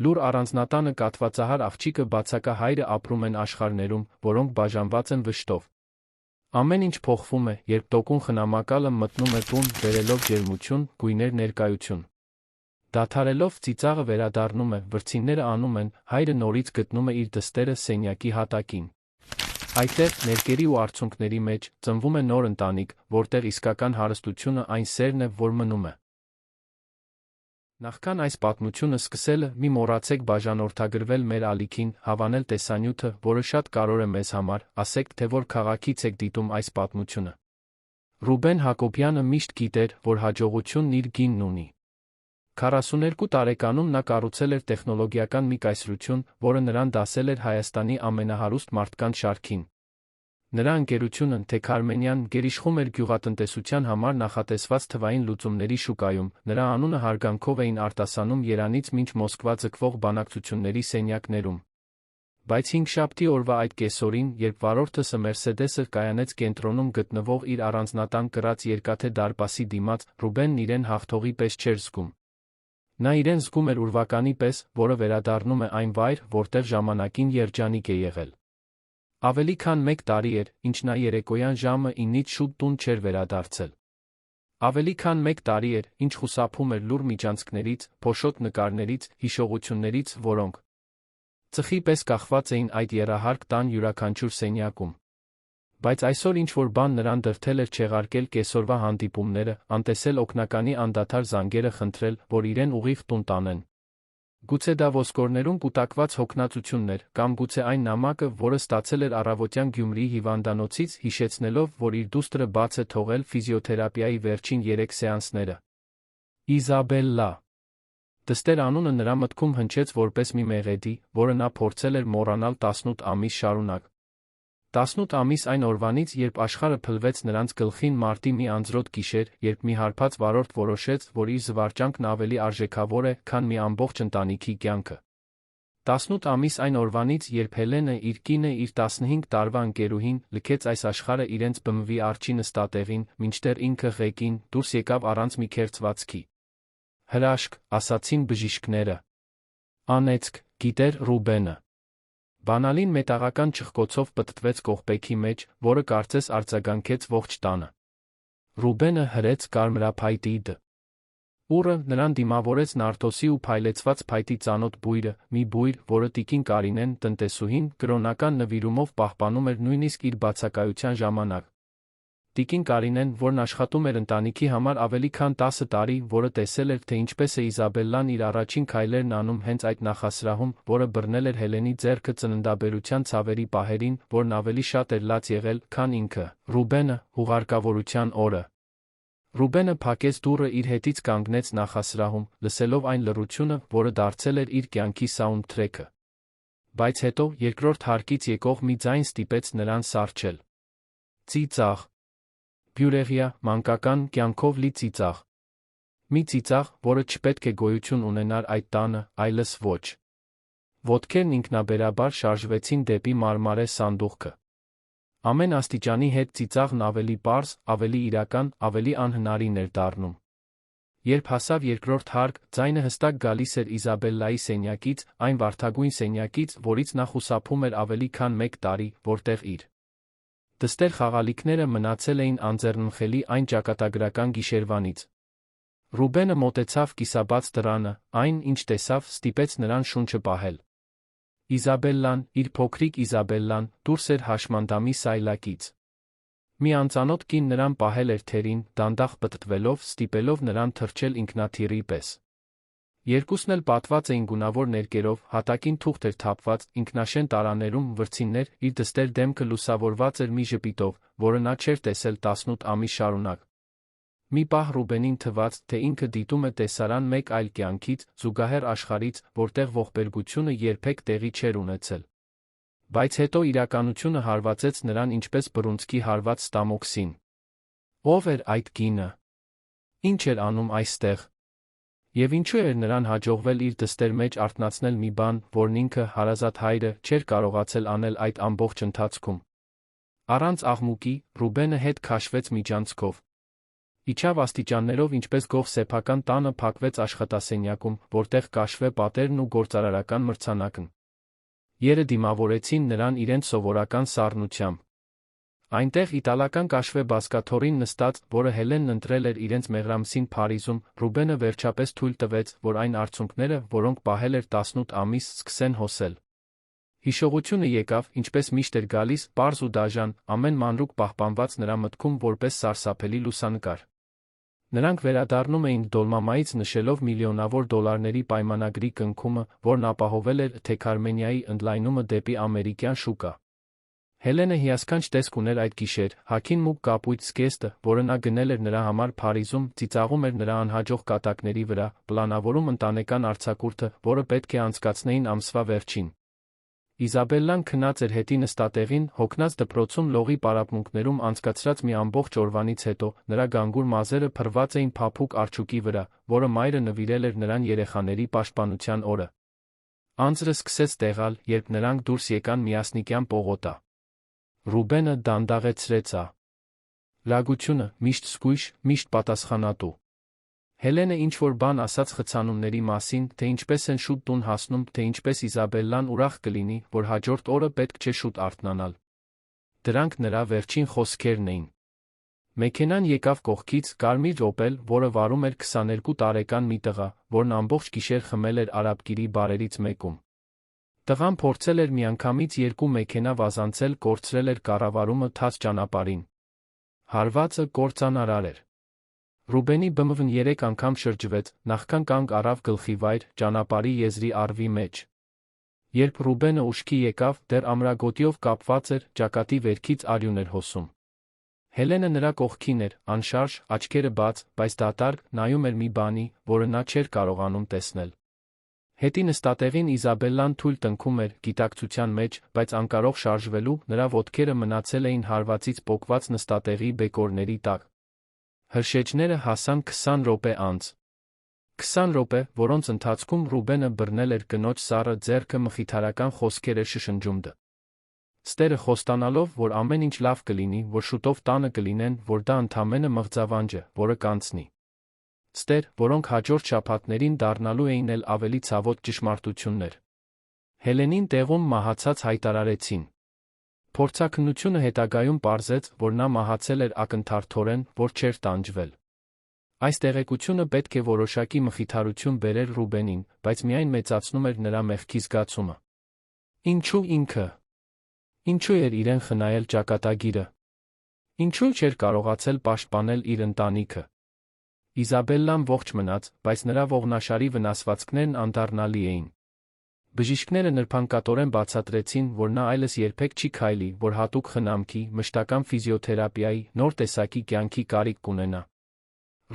Լուր առանձնատանը կաթվածահար աղջիկը բացակա հայրը ապրում են աշխարհներում, որոնք բաժանված են վշտով։ Ամեն ինչ փոխվում է, երբ տոկուն խնամակալը մտնում է տուն, բերելով ջերմություն, գույներ ներկայություն։ Դադարելով ծիծաղը վերադառնում է, վրձինները անում են, հայրը նորից գտնում է իր դստերը սենյակի հատակին։ Այդտեղ, ներկերի ու արցունքների մեջ, ծնվում է նոր ընտանիք, որտեղ իսկական հարստությունը այն սերն է, որ մնում է։ Նախքան այս պատմությունը սկսելը, մի մոռացեք բաժանորդագրվել մեր ալիքին, հավանել տեսանյութը, որը շատ կարևոր է մեզ համար, ասեք, թե որ քաղաքից եք դիտում այս պատմությունը։ Ռուբեն Հակոբյանը միշտ գիտեր, որ հաջողությունն իր գինն ունի։ 42 տարեկանում նա կառուցել էր տեխնոլոգիական մի կայսրություն, որը նրան դասել էր Հայաստանի ամենահարուստ մարդկանց շարքին։ Նրա ընկերությունը, Tech Armenian, գերիշխում էր գյուղատնտեսության համար նախատեսված թվային լուծումների շուկայում, նրա անունը հարգանքով էին արտասանում Երանից մինչ Մոսկվա ձգվող բանակցությունների սենյակներում։ Բայց հինգշաբթի օրվա այդ կեսօրին, երբ վարորդը Մերսեդեսը կայանեց կենտրոնում գտնվող իր առանձնատան կրած երկաթե դարպասի դիմաց, Ռուբենն իրեն հաղթողի պես չէր զգում։ Նա իրեն զգում էր ուրվականի պես, որը վերադառնում է այն վայր, որտեղ ժամանակին երջանիկ է եղել։ Ավելի քան 1 տարի էր, ինչ նա երեկոյան ժամը 9-ից շուտ տուն չէր վերադարձել։ Ավելի քան 1 տարի էր, ինչ խուսափում էր լուր միջանցքներից, փոշոտ նկարներից, հիշողություններից, որոնք ծխի պես կախված էին այդ եռահարկ տան յուրաքանչյուր սենյակում։ Բայց այսօր ինչ-որ բան նրան դրդել էր չեղարկել կեսօրվա հանդիպումները, անտեսել օգնականի անդադար զանգերը խնդրել, որ իրեն ուղիղ տուն տանեն։ Գուցե դա ոսկորներում կուտակված հոգնածությունն էր, կամ գուցե այն նամակը, որը ստացել էր առավոտյան Գյումրիի հիվանդանոցից, հիշեցնելով, որ իր դուստրը բաց է թողել ֆիզիոթերապիայի վերջին 3 սեանսները։ Իզաբելլա։ Դստեր անունը նրա մտքում հնչեց որպես մի մեղեդի, որը նա փորձել էր մոռանալ 18 ամիս շարունակ։ 18 ամիս այն օրվանից, երբ աշխարհը փլվեց նրանց գլխին մարտի մի անձրոտ գիշեր, երբ մի հարբած վարորդ որոշեց, որ իր զվարճանքն ավելի արժեքավոր է, քան մի ամբողջ ընտանիքի կյանքը։ 18 ամիս այն օրվանից, երբ Հելենը, իր կինը, իր 15 տարվա ընկերուհին, լքեց այս աշխարհը իրենց բմվի արջի նստատեղին, մինչդեռ ինքը ղեկին, դուրս եկավ առանց մի քերծվածքի։ Հրաշք, ասացին բժիշկները։ Անեծք, գիտեր Ռուբենը։ Բանալին մետաղական չխկոցով պտտվեց կողպեքի մեջ, որը կարծես արձագանքեց ողջ տանը։ Ռուբենը հրեց կարմրափայտի ուռը, նրան դիմավորեց նարդոսի ու փայլեցված փայտի ծանոթ բույրը, մի բույր, որը տիկին Կարինեն, տնտեսուհին, կրոնական նվիրումով պահպանում էր նույնիսկ իր բացակայության ժամանակ։ Տիկին Կարինեն, որն աշխատում էր ընտանիքի համար ավելի քան 10 տարի, որը տեսել էր, թե ինչպես է Իզաբելլան իր առաջին քայլերն անում հենց այդ նախասրահում, որը բռնել էր Հելենի ձեռքը ծննդաբերության ցավերի պահերին, որն ավելի շատ էր լաց եղել, քան ինքը, Ռուբենը, հուղարկավորության օրը։ Ռուբենը փակեց դուռը իր հետից կանգնեց նախասրահում, լսելով այն լռությունը, որը դարձել էր իր կյանքի սաունդթրեքը։ Բայց հետո, երկրորդ հարկից եկող մի ձայն ստիպեց նրան սառչել։ Ծիծաղ։ Բյուրեղյա, մանկական, կյանքով լի ծիծաղ։ Մի ծիծաղ, որը չպետք է գոյություն ունենար այդ տանը, այլս ոչ։ Ոտքերն ինքնաբերաբար շարժվեցին դեպի մարմարե սանդուղքը։ Ամեն աստիճանի հետ ծիծաղն ավելի պարզ, ավելի իրական, ավելի անհնարին էր դառնում։ Երբ հասավ երկրորդ հարկ, ձայնը հստակ գալիս էր Իզաբելլայի սենյակից, այն վարդագույն սենյակից, որից նա խուսափում էր ավելի քան 1 տարի, որտեղ իր դստեր խաղալիքները մնացել էին անձեռնմխելի այն ճակատագրական գիշերվանից։ Ռուբենը մոտեցավ կիսաբաց դռանը, այն, ինչ տեսավ, ստիպեց նրան շունչը պահել։ Իզաբելլան, իր փոքրիկ Իզաբելլան, դուրս էր հաշմանդամի սայլակից։ Մի անծանոթ կին նրան պահել էր թերին, դանդաղ պտտվելով, ստիպելով նրան թռչել ինքնաթիռի պես։ Երկուսն էլ պատված էին գունավոր ներկերով, հատակին թուղթ էր թափված, ինքնաշեն տարաներում վրձիններ, իր դստեր դեմքը լուսավորված էր մի ժպիտով, որը նա չէր տեսել 18 ամիս շարունակ։ Մի պահ Ռուբենին թվաց, թե ինքը դիտում է տեսարան մեկ այլ կյանքից, զուգահեռ աշխարհից, որտեղ ողբերգությունը երբեք տեղի չէր ունեցել։ Բայց հետո իրականությունը հարվածեց նրան ինչպես բռունցքի հարված ստամոքսին։ Ո՞վ էր այդ կինը։ Ինչ էր անում այստեղ։ Եվ ինչու էր նրան հաջողվել իր դստեր մեջ արթնացնել մի բան, որն ինքը, հարազատ հայրը, չէր կարողացել անել այդ ամբողջ ընթացքում։ Առանց աղմուկի, Ռուբենը հետ քաշվեց միջանցքով։ Իջավ աստիճաններով ինչպես գող սեփական տանը փակվեց աշխատասենյակում, որտեղ կաշվե պատերն ու գործարարական մրցանակն երը դիմավորեցին նրան իրենց սովորական սառնությամբ։ Այնտեղ իտալական կաշվե բազկաթոռին նստած, որը Հելենն ընտրել էր իրենց մեղրամսին Փարիզում, Ռուբենը վերջապես թույլ տվեց, որ այն արցունքները, որոնք պահել էր 18 ամիս, սկսեն հոսել։ Հիշողությունը եկավ, ինչպես միշտ էր գալիս, պարզ ու դաժան, ամեն մանրուք պահպանված նրա մտքում որպես սարսափելի լուսանկար։ Նրանք վերադառնում էին Դոլմամայից նշելով միլիոնավոր դոլարների պայմանագրի կնքումը, որն ապահովել էր Թեքարմենիայի ընդլայնումը դեպի ամերիկյան շուկա։ Հելենը հիասքանչ տեսք ուներ այդ գիշեր, հագին մուգ կապույտ զգեստը, որը նա գնել էր նրա համար Փարիզում, ծիծաղում էր նրա անհաջող կատակների վրա, պլանավորում ընտանեկան արձակուրդը, որը պետք է անցկացնեին ամսվա վերջին։ Իզաբելլան քնած էր հետի նստատեղին, հոգնած դպրոցում լողի պարապմունքներում անցկացրած մի ամբողջ օրվանից հետո, նրա գանգուր մազերը փռված էին փափուկ արջուկի վրա, որը մայրը նվիրել էր նրան երեխաների պաշտպանության օրը։ Անձրը սկսեց տեղալ, երբ նրանք դուրս եկան միասնիկյան պողոտա։ Ռուբենը դանդաղեցրեց լագությունը, միշտ զգույշ, միշտ պատասխանատու։ Հելենը ինչ-որ բան ասաց խցանումների մասին, թե ինչպես են շուտ տուն հասնում, թե ինչպես Իզաբելլան ուրախ կլինի, որ հաջորդ օրը պետք չէ շուտ արթնանալ։ Դրանք նրա վերջին խոսքերն էին։ Մեքենան եկավ կողքից, կարմիր օպել, որը վարում էր 22 տարեկան մի տղա, որն ամբողջ գիշեր խմել էր արաբկիրի բարերից մեկում։ Տղան փորձել էր միանգամից 2 մեքենա վազանցել, կորցրել էր կառավարումը թաց ճանապարհին։ Հարվածը կործանարար էր։ Ռուբենի բմվն 3 անգամ շրջվեց, նախքան կանգ առավ գլխի վայր, ճանապարհի եզրի առվի մեջ։ Երբ Ռուբենը ուշքի եկավ, դեռ ամրագոտիով կապված էր, ճակատի վերքից արյուն էր հոսում։ Հելենը նրա կողքին էր, անշարժ, աչքերը բաց, բայց դատարկ, նայում էր մի բանի, որը նա չէր կարողանում տեսնել։ Հետի նստատեղին Իզաբելլան թույլ տնքում էր, գիտակցության մեջ, բայց անկարող շարժվելու, նրա ոտքերը մնացել էին հարվածից պոկված նստատեղի բեկորների տակ։ Հրշեջները հասան 20 րոպե անց։ 20 րոպե, որոնց ընթացքում Ռուբենը բռնել էր կնոջ սառը ձեռքը, մխիթարական խոսքեր էր շշնջում դ. Ստերը խոստանալով, որ ամեն ինչ լավ կլինի, որ շուտով տանը կլինեն, որ դա ընդամենը մղձավանջ է, որը կանցնի։ Ստեր, որոնք հաջորդ շաբաթներին դառնալու էին էլ ավելի ցավոտ ճշմարտություններ։ Հելենին տեղում մահացած հայտարարեցին։ Փորձաքննությունը հետագայում պարզեց, որ նա մահացել էր ակնթարթորեն, որ չէր տանջվել։ Այս տեղեկությունը պետք է որոշակի մխիթարություն բերեր Ռուբենին, բայց միայն մեծացնում էր նրա մեղքի զգացումը։ Ինչու ինքը։ Ինչու էր իրեն խնայել ճակատագիրը։ Ինչու չէր կարողացել պաշտպանել իր ընտանիքը։ Իզաբելլան ողջ մնաց, բայց նրա ողնաշարի վնասվածքներն անդառնալի էին։ Բժիշկները նրբանկատորեն բացատրեցին, որ նա այլս երբեք չի քայլի, որ հատուկ խնամքի, մշտական ֆիզիոթերապիայի, նոր տեսակի կյանքի կարիք կունենա։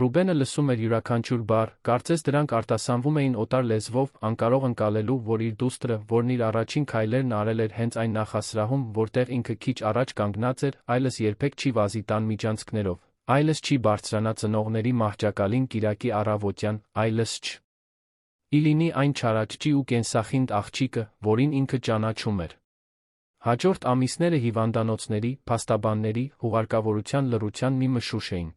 Ռուբենը լսում էր յուրաքանչյուր բառ, կարծես դրանք արտասանվում էին օտար լեզվով, անկարող ընկալելու, որ իր դուստրը, որն իր առաջին քայլերն արել էր հենց այն նախասրահում, որտեղ ինքը քիչ առաջ կանգնած էր, այլս երբեք չի վազի տան միջանցքներով, այլս չի բարձրանա ծնողների մահճակալին կիրակի առավոտյան, այլս իլինի այն չարաճճի ու կենսախինդ աղջիկը, որին ինքը ճանաչում էր։ Հաջորդ ամիսները հիվանդանոցների, փաստաբանների, հուղարկավորության լռության մի մշուշ էին։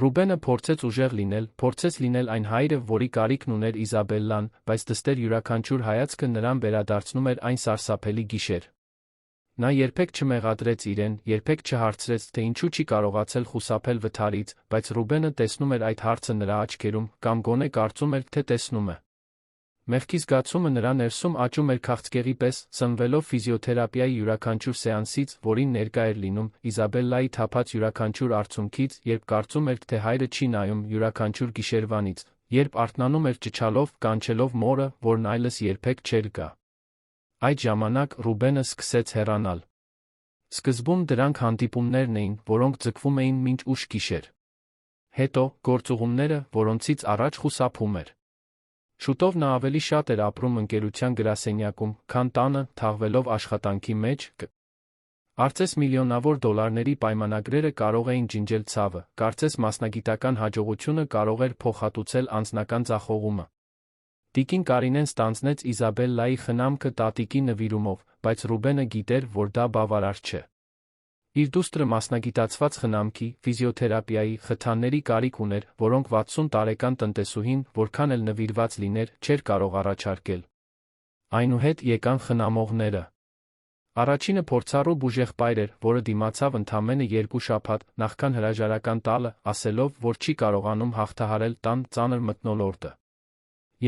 Ռուբենը փորձեց ուժեղ լինել, փորձեց լինել այն հայրը, որի կարիքն ուներ Իզաբելլան, բայց դստեր յուրաքանչյուր հայացքը նրան վերադարձնում էր այն սարսափելի գիշեր։ Նա երբեք չմեղադրեց իրեն, երբեք չհարցրեց, թե ինչու չի կարողացել խուսափել վթարից, բայց Ռուբենը տեսնում էր այդ հարցը նրա աչքերում, կամ գոնե կարծում էր, թե տեսնում է։ Մեղքի զգացումը նրա ներսում աճում էր քաղցկեղի պես, սնվելով ֆիզիոթերապիայի յուրաքանչյուր սեանսից, որին ներկա էր լինում, Իզաբելլայի թափած յուրաքանչյուր արցունքից, երբ կարծում էր, թե հայրը չի նայում, յուրաքանչյուր գիշերվանից, երբ արթնանում էր ճչալով, կանչելով մորը, որն այլս երբեք չէր գա։ Այդ ժամանակ Ռուբենը սկսեց հեռանալ։ Սկզբում դրանք հանդիպումներն էին, որոնք ձգվում էին մինչ ուշ գիշեր։ Հետո գործուղումները, որոնցից առաջ խուսափում էր։ Շուտով նա ավելի շատ էր ապրում ընկերության գրասենյակում, քան տանը, թաղվելով աշխատանքի մեջ։ Կարծես միլիոնավոր դոլարների պայմանագրերը կարող էին ջնջել ցավը, կարծես մասնագիտական հաջողությունը կարող էր փոխհատուցել անձնական ձախողումը։ Տիկին Կարինեն ստանձնեց Իզաբելլայի խնամքը տատիկի նվիրումով, բայց Ռուբենը գիտեր, որ դա բավարար չէ։ Իր դուստրը մասնագիտացված խնամքի, ֆիզիոթերապիայի, խթանների կարիք ուներ, որոնք 60 տարեկան տնտեսուհին, որքան էլ նվիրված լիներ, չէր կարող առաջարկել։ Այնուհետ եկան խնամողները։ Առաջինը փորձառու բուժեղբայր էր, որը դիմացավ ընդամենը 2 շաբաթ, նախքան հրաժարական տալը, ասելով, որ չի կարողանում հաղթահարել տան ծանր մթնոլորտը։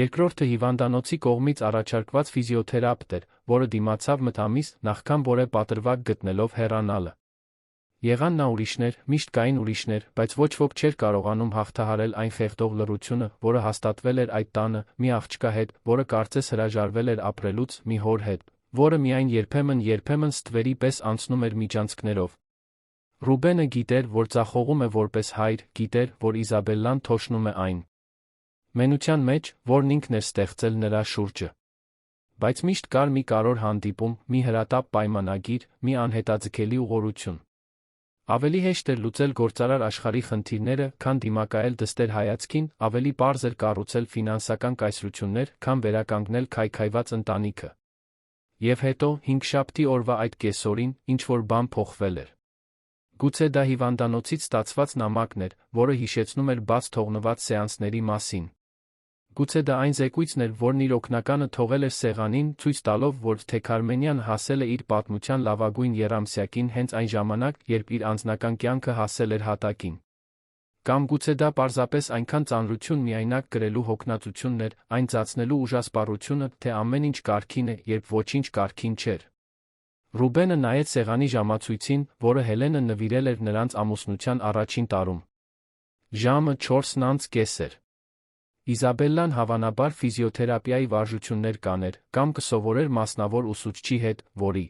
Երկրորդը հիվանդանոցի կողմից առաջարկված ֆիզիոթերապտ էր, որը դիմացավ մթ ամիս, նախքան որևէ պատրվակ գտնելով հեռանալը։ Եղան նա ուրիշներ, միշտ կային ուրիշներ, բայց ոչ ոք չէր կարողանում հաղթահարել այն խեղդող լռությունը, որը հաստատվել էր այդ տանը, մի աղջկա հետ, որը կարծես հրաժարվել էր ապրելուց, մի հոր հետ, որը միայն երբեմն ստվերի պես անցնում էր միջանցքներով։ Ռուբենը գիտեր, որ ձախողում է որպես հայր, գիտեր, որ Իզաբելլան թոշնում է այն մենության մեջ, որն ինքն էր ստեղծել նրա շուրջը։ Բայց միշտ կար մի կարևոր հանդիպում, մի հրատապ պայմանագիր, մի անհետաձգելի ուղղորություն։ Ավելի հեշտ էր լուծել գործարար աշխարհի խնդիրները, քան դիմակայել դստեր հայացքին, ավելի պարզ էր կառուցել ֆինանսական կայսրություններ, քան վերականգնել քայքայված ընտանիքը։ Եվ հետո, հինգշաբթի օրվա այդ կեսօրին, ինչ-որ բան փոխվել էր։ Գուցե դա հիվանդանոցից ստացված նամակն էր, որը հիշեցնում էր բաց թողնված սեանսների մասին։ Գուցե դա այն զեկույցն էր, որն իր օգնականը թողել էր սեղանին, ցույց տալով, որ Թեքարմենյան հասել է իր պատմության լավագույն եռամսյակին հենց այն ժամանակ, երբ իր անձնական կյանքը հասել էր հատակին։ Կամ գուցե դա պարզապես այնքան ծանրություն միայնակ կրելու հոգնածությունն էր, այն ծածնելու ուժասպառությունը, թե ամեն ինչ կարգին է, երբ ոչինչ կարգին չէր։ Ռուբենը նայեց սեղանի ժամացույցին, որը Հելենը նվիրել էր նրանց ամուսնության առաջին տարում։ Ժամը 4:30 էր։ Իզաբելլան հավանաբար ֆիզիոթերապիայի վարժություններ կաներ, կամ կսովորեր մասնավոր ուսուցչի հետ, որի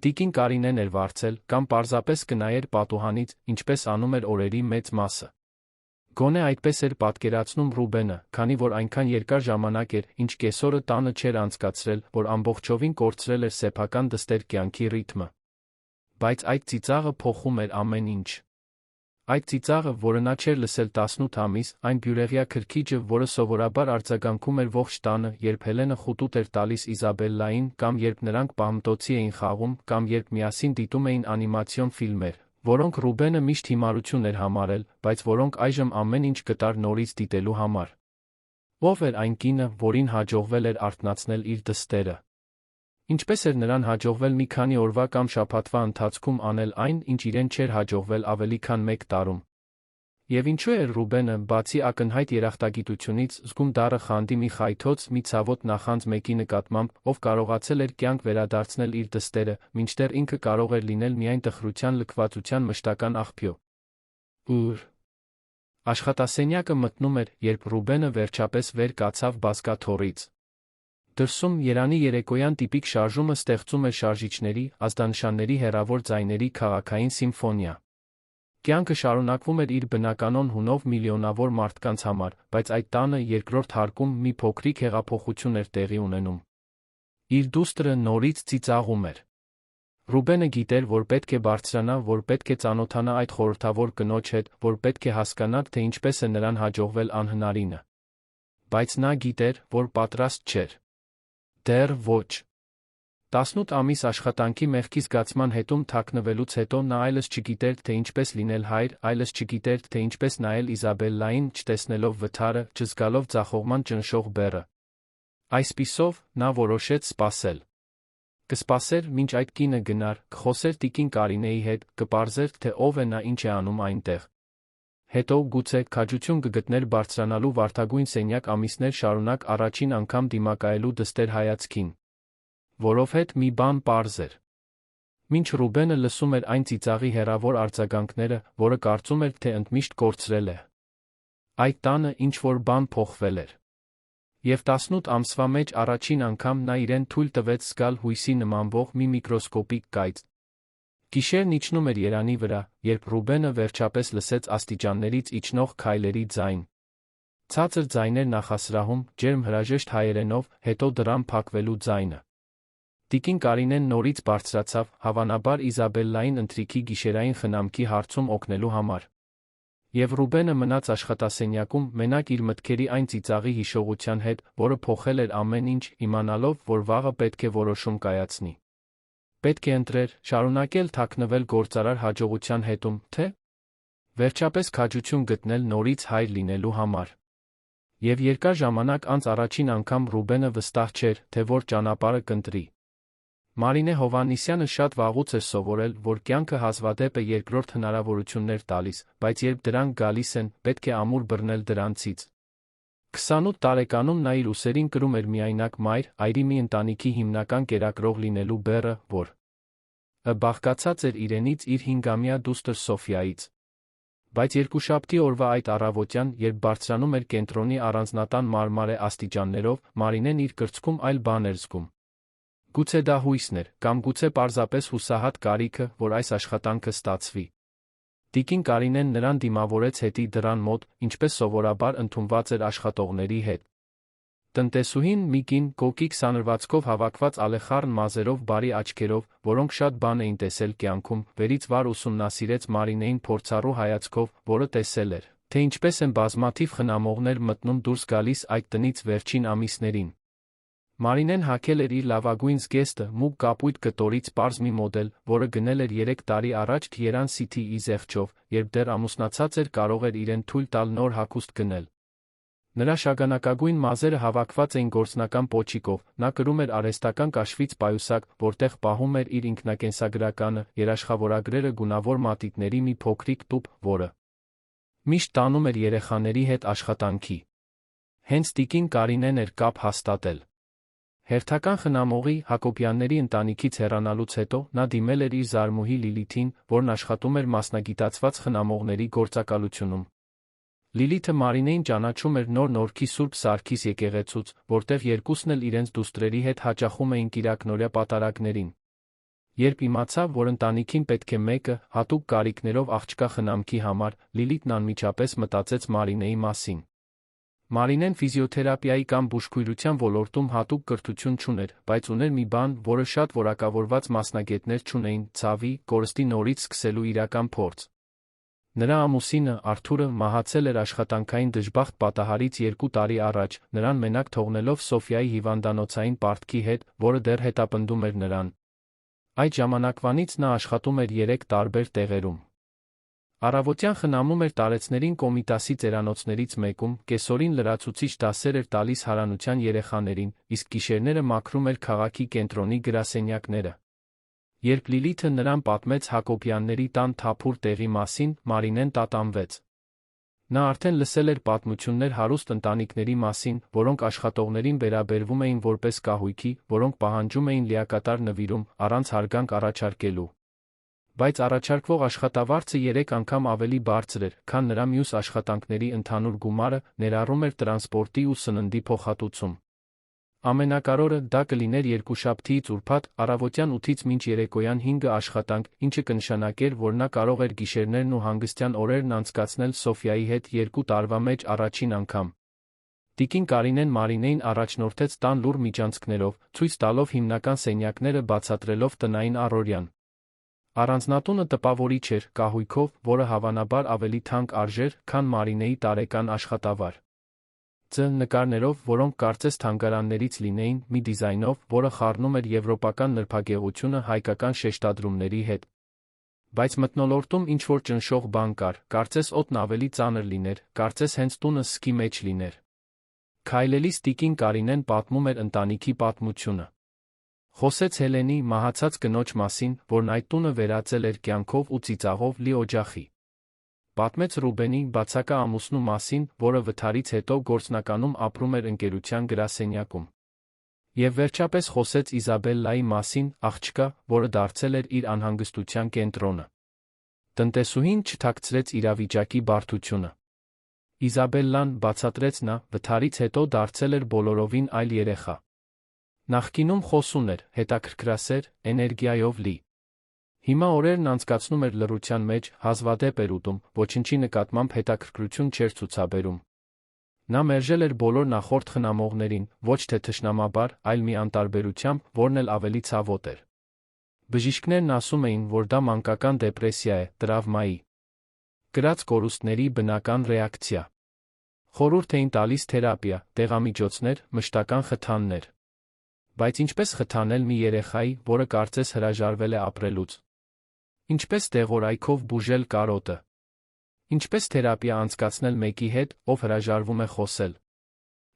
տիկին Կարինեն էր վարձել, կամ պարզապես կնայեր պատուհանից, ինչպես անում էր օրերի մեծ մասը։ Գոնե այդպես էր պատկերացնում Ռուբենը, քանի որ այնքան երկար ժամանակ էր, ինչ կեսօրը տանը չէր անցկացրել, որ ամբողջովին կորցրել էր սեփական դստեր կյանքի ռիթմը։ Բայց այդ ծիծաղը փոխում էր ամեն ինչ։ Այդ ծիծաղը, որը նա չէր լսել 18 ամիս, այն բյուրեղյա քրքիջը, որը սովորաբար արձագանքում էր ողջ տանը, երբ Հելենը խուտուտ էր տալիս Իզաբելլային, կամ երբ նրանք պահմտոցի էին խաղում, կամ երբ միասին դիտում էին անիմացիոն ֆիլմեր, որոնք Ռուբենը միշտ հիմարություն էր համարել, բայց որոնք այժմ ամեն ինչ կտար նորից դիտելու համար։ Ո՞վ էր այն կինը, որին հաջողվել էր արթնացնել իր դստերը։ Ինչպես էր նրան հաջողվել մի քանի օրվա կամ շաբաթվա ընթացքում անել այն, ինչ իրեն չէր հաջողվել ավելի քան 1 տարում։ Եվ ինչու էր Ռուբենը, բացի ակնհայտ երախտագիտությունից, զգում դառը խանդի մի խայթոց, մի ցավոտ նախանձ մեկի նկատմամբ, ով կարողացել էր կյանք վերադարձնել իր դստերը, մինչդեռ ինքը կարող էր լինել միայն տխրության լքվածության մշտական աղբյուր։ Ուր աշխատասենյակը մտնում էր, երբ Ռուբենը վերջապես վեր կացավ բազկաթոռից։ Դրսում Երանի երեկոյան տիպիկ շարժումը ստեղծում էր շարժիչների, ազդանշանների հեռավոր ձայների քաղաքային սիմֆոնիա։ Կյանքը շարունակվում էր իր բնականոն հունով միլիոնավոր մարդկանց համար, բայց այդ տանը երկրորդ հարկում մի փոքրիկ հեղափոխություն էր տեղի ունենում։ Իր դուստրը նորից ծիծաղում էր։ Ռուբենը գիտեր, որ պետք է բարձրանա, որ պետք է ծանոթանա այդ խորհրդավոր կնոջ հետ, որ պետք է հասկանա, թե ինչպես է նրան հաջողվել անհնարինը։ Բայց նա գիտեր, որ պատրաստ չէր։ Դեռ ոչ։ 18 ամիս աշխատանքի մեղքի զգացման հետում թաքնվելուց հետո նա այլս չգիտեր, թե ինչպես լինել հայր, այլս չգիտեր, թե ինչպես նայել Իզաբելլային, չտեսնելով վթարը, չզգալով ձախողման ճնշող բեռը։ Այսպիսով, նա որոշեց սպասել։ Կսպասեր, մինչ այդ կինը գնար, կխոսեր տիկին Կարինեի հետ, կպարզեր, թե ով է նա, ինչ է անում այնտեղ։ Հետո, գուցե, քաջություն կգտներ բարձրանալու վարդագույն սենյակ ամիսներ շարունակ առաջին անգամ դիմակայելու դստեր հայացքին։ Որովհետ մի բան պարզ էր։ Մինչ Ռուբենը լսում էր այն ծիծաղի հեռավոր արձագանքները, որը կարծում էր, թե ընդմիշտ կորցրել է։ Այդ տանը ինչ-որ բան փոխվել էր։ Եվ 18 ամսվա մեջ առաջին անգամ նա իրեն թույլ տվեց զգալ հույսի նմանվող մի միկրոսկոպիկ կայծ։ Գիշերն իջնում էր Երանի վրա, երբ Ռուբենը վերջապես լսեց աստիճաններից իջնող քայլերի ձայն։ Ցածր ձայներ նախասրահում, ջերմ հրաժեշտ հայերենով, հետո դռան փակվելու ձայնը։ Տիկին Կարինեն նորից բարձրացավ, հավանաբար Իզաբելլային ընթրիքի գիշերային խնամքի հարցում օգնելու համար։ Եվ Ռուբենը մնաց աշխատասենյակում, մենակ իր մտքերի այն ծիծաղի հիշողության հետ, որը փոխել էր ամեն ինչ, իմանալով, որ վաղը պետք է որոշում կայացնի։ Պետք է ընտրեր, շարունակել թաքնվել գործարար հաջողության հետում, թե վերջապես քաջություն գտնել նորից հայր լինելու համար։ Եվ երկար ժամանակ անց առաջին անգամ Ռուբենը վստահ չէր, թե որ ճանապարհը կընտրի։ Մարինե Հովհաննիսյանը շատ վաղուց էր սովորել, որ կյանքը հազվադեպ է երկրորդ հնարավորություններ տալիս, բայց երբ դրանք գալիս են, պետք է ամուր բռնել դրանցից։ 28 տարեկանում նա իր ուսերին կրում էր միայնակ մայր, այրի մի ընտանիքի հիմնական կերակրող լինելու բեռը, որ բաղկացած էր իրենից իր 5-ամյա դուստր Սոֆիայից։ Բայց երկուշաբթի օրվա այդ առավոտյան, երբ բարձրանում էր կենտրոնի առանձնատան մարմարե աստիճաններով, Մարինեն իր կրծքում այլ բան էր զգում։ Գուցե դա հույսն էր, կամ գուցե պարզապես հուսահատ կարիքը, որ այս աշխատանքը ստացվի։ Տիկին Կարինեն նրան դիմավորեց հետի դռան մոտ, ինչպես սովորաբար ընդունված էր աշխատողների հետ։ Տնտեսուհին մի կին, կոկիկ սանրվածքով հավաքված ալեխառն մազերով, բարի աչքերով, որոնք շատ բան էին տեսել կյանքում, վերից վար ուսումնասիրեց Մարինեին փորձառու հայացքով, որը տեսել էր, թե ինչպես են բազմաթիվ խնամողներ մտնում դուրս գալիս այդ տնից վերջին ամիսներին։ Մարինեն հագել էր իր լավագույն զգեստը, մուգ կապույտ կտորից պարզ մի մոդել, որը գնել էր 3 տարի առաջ Թիերան Սիթիի զեղչով, երբ դեռ ամուսնացած էր, կարող էր իրեն թույլ տալ նոր հագուստ գնել։ Նրա շագանակագույն մազերը հավաքված էին գործնական պոչիկով, նա կրում էր արհեստական կաշվից պայուսակ, որտեղ պահում էր իր ինքնակենսագրականը, երաշխավորագրերը, գունավոր մատիտների մի փոքրիկ տուփ, որը միշտ տանում էր երեխաների հետ աշխատանքի։ Հենց տիկին Կարինեն էր կապ հաստատել։ Հերթական խնամողի Հակոբյանների ընտանիքից հեռանալուց հետո նա դիմել էր իր զարմուհի Լիլիթին, որն աշխատում էր մասնագիտացված խնամողների գործակալությունում։ Լիլիթը Մարինեին ճանաչում էր Նոր Նորքի Սուրբ Սարգիս եկեղեցուց, որտեղ երկուսն էլ իրենց դուստրերի հետ հաճախում էին կիրակնօրյա պատարագներին։ Երբ իմացավ, որ ընտանիքին պետք է մեկը, հատուկ կարիքներով աղջկա խնամքի համար, Լիլիթն անմիջապես մտածեց Մարինեի մասին։ Մարինեն ֆիզիոթերապիայի կամ բուժքույրության ոլորտում հատուկ կրթություն չուներ, բայց ուներ մի բան, որը շատ որակավորված մասնագետներ չունեին՝ ցավի, կորստի նորից սկսելու իրական փորձ։ Նրա ամուսինը, Արթուրը, մահացել էր աշխատանքային դժբախտ պատահարից 2 տարի առաջ, նրան մենակ թողնելով Սոֆիայի հիվանդանոցային պարտքի հետ, որը դեռ հետապնդում էր նրան։ Այդ ժամանակվանից նա աշխատում էր 3 տարբեր տեղերում։ Առավոտյան խնամում էր Տարեցներին Կոմիտասի ծերանոցներից մեկում, կեսօրին լրացուցիչ դասեր էր տալիս հարանության երեխաներին, իսկ գիշերները մաքրում էր քաղաքի կենտրոնի գրասենյակները։ Երբ Լիլիթը նրան պատմեց Հակոբյանների տան թափուր տեղի մասին, Մարինեն տատանվեց։ Նա արդեն լսել էր պատմություններ հարուստ ընտանիքների մասին, որոնք աշխատողներին վերաբերվում էին որպես կահույքի, որոնք պահանջում էին լիակատար նվիրում, առանց հարգանք առաջարկելու։ Բայց առաջարկվող աշխատավարձը 3 անգամ ավելի բարձր էր, քան նրա մյուս աշխատանքների ընդհանուր գումարը, ներառում էր տրանսպորտի ու սննդի փոխհատուցում։ Ամենակարևորը դա կլիներ երկուշաբթիից ուրբաթ, առավոտյան 8-ից մինչ երեկոյան 5-ը աշխատանք, ինչը կնշանակեր, որ նա կարող էր գիշերներն ու հանգստյան օրերն անցկացնել Սոֆիայի հետ 2 տարվա մեջ առաջին անգամ։ Տիկին Կարինեն Մարինեին առաջնորդեց տան լուռ միջանցքներով, ցույց տալով հիմնական սենյակները, բացատրելով տնային առօրյան։ Առանձնատունը տպավորիչ էր, կահույքով, որը հավանաբար ավելի թանկ արժեր, քան Մարինեի տարեկան աշխատավար։ Նկարներով, որոնք կարծես թանգարաններից լինեին, մի դիզայնով, որը խառնում էր եվրոպական նրբագեղությունը հայկական շեշտադրումների հետ։ Բայց մթնոլորտում ինչ-որ ճնշող բան կար, կարծես օդն ավելի ծանր լիներ, կարծես հենց տունը սկի մեջ լիներ։ Քայլելիս տիկին Կարինեն պատմում էր ընտանիքի պատմությունը։ Խոսեց Հելենի, մահացած կնոջ մասին, որն այդ տունը վերածել էր կյանքով ու ծիծաղով լի օջախի։ Պատմեց Ռուբենի, բացակա ամուսնու մասին, որը վթարից հետո գործնականում ապրում էր ընկերության գրասենյակում։ Եվ վերջապես խոսեց Իզաբելլայի մասին, աղջկա, որը դարձել էր իր անհանգստության կենտրոնը։ Տնտեսուհին չթաքցրեց իրավիճակի բարդությունը։ Իզաբելլան, բացատրեց նա, վթարից հետո դարձել էր բոլորովին այլ երեխա։ Նախկինում խոսուն էր, հետաքրքրասեր, էներգիայով լի։ Հիմա օրերն անցկացնում էր լռության մեջ, հազվադեպ էր ուտում, ոչնչի նկատմամբ հետաքրքրություն չէր ցուցաբերում։ Նա մերժել էր բոլոր նախորդ խնամողներին, ոչ թե թշնամաբար, այլ մի անտարբերությամբ, որն էլ ավելի ցավոտ էր։ Բժիշկներն ասում էին, որ դա մանկական դեպրեսիա է, տրավմայի կրած կորուստների բնական ռեակցիա։ Խորհուրդ էին տալիս թերապիա, դեղամիջոցներ, մշտական խթաններ։ Բայց ինչպես խթանել մի երեխայի, որը կարծես հրաժարվել է ապրելուց։ Ինչպես դեղորայքով բուժել կարոտը։ Ինչպես թերապիա անցկացնել մեկի հետ, ով հրաժարվում է խոսել։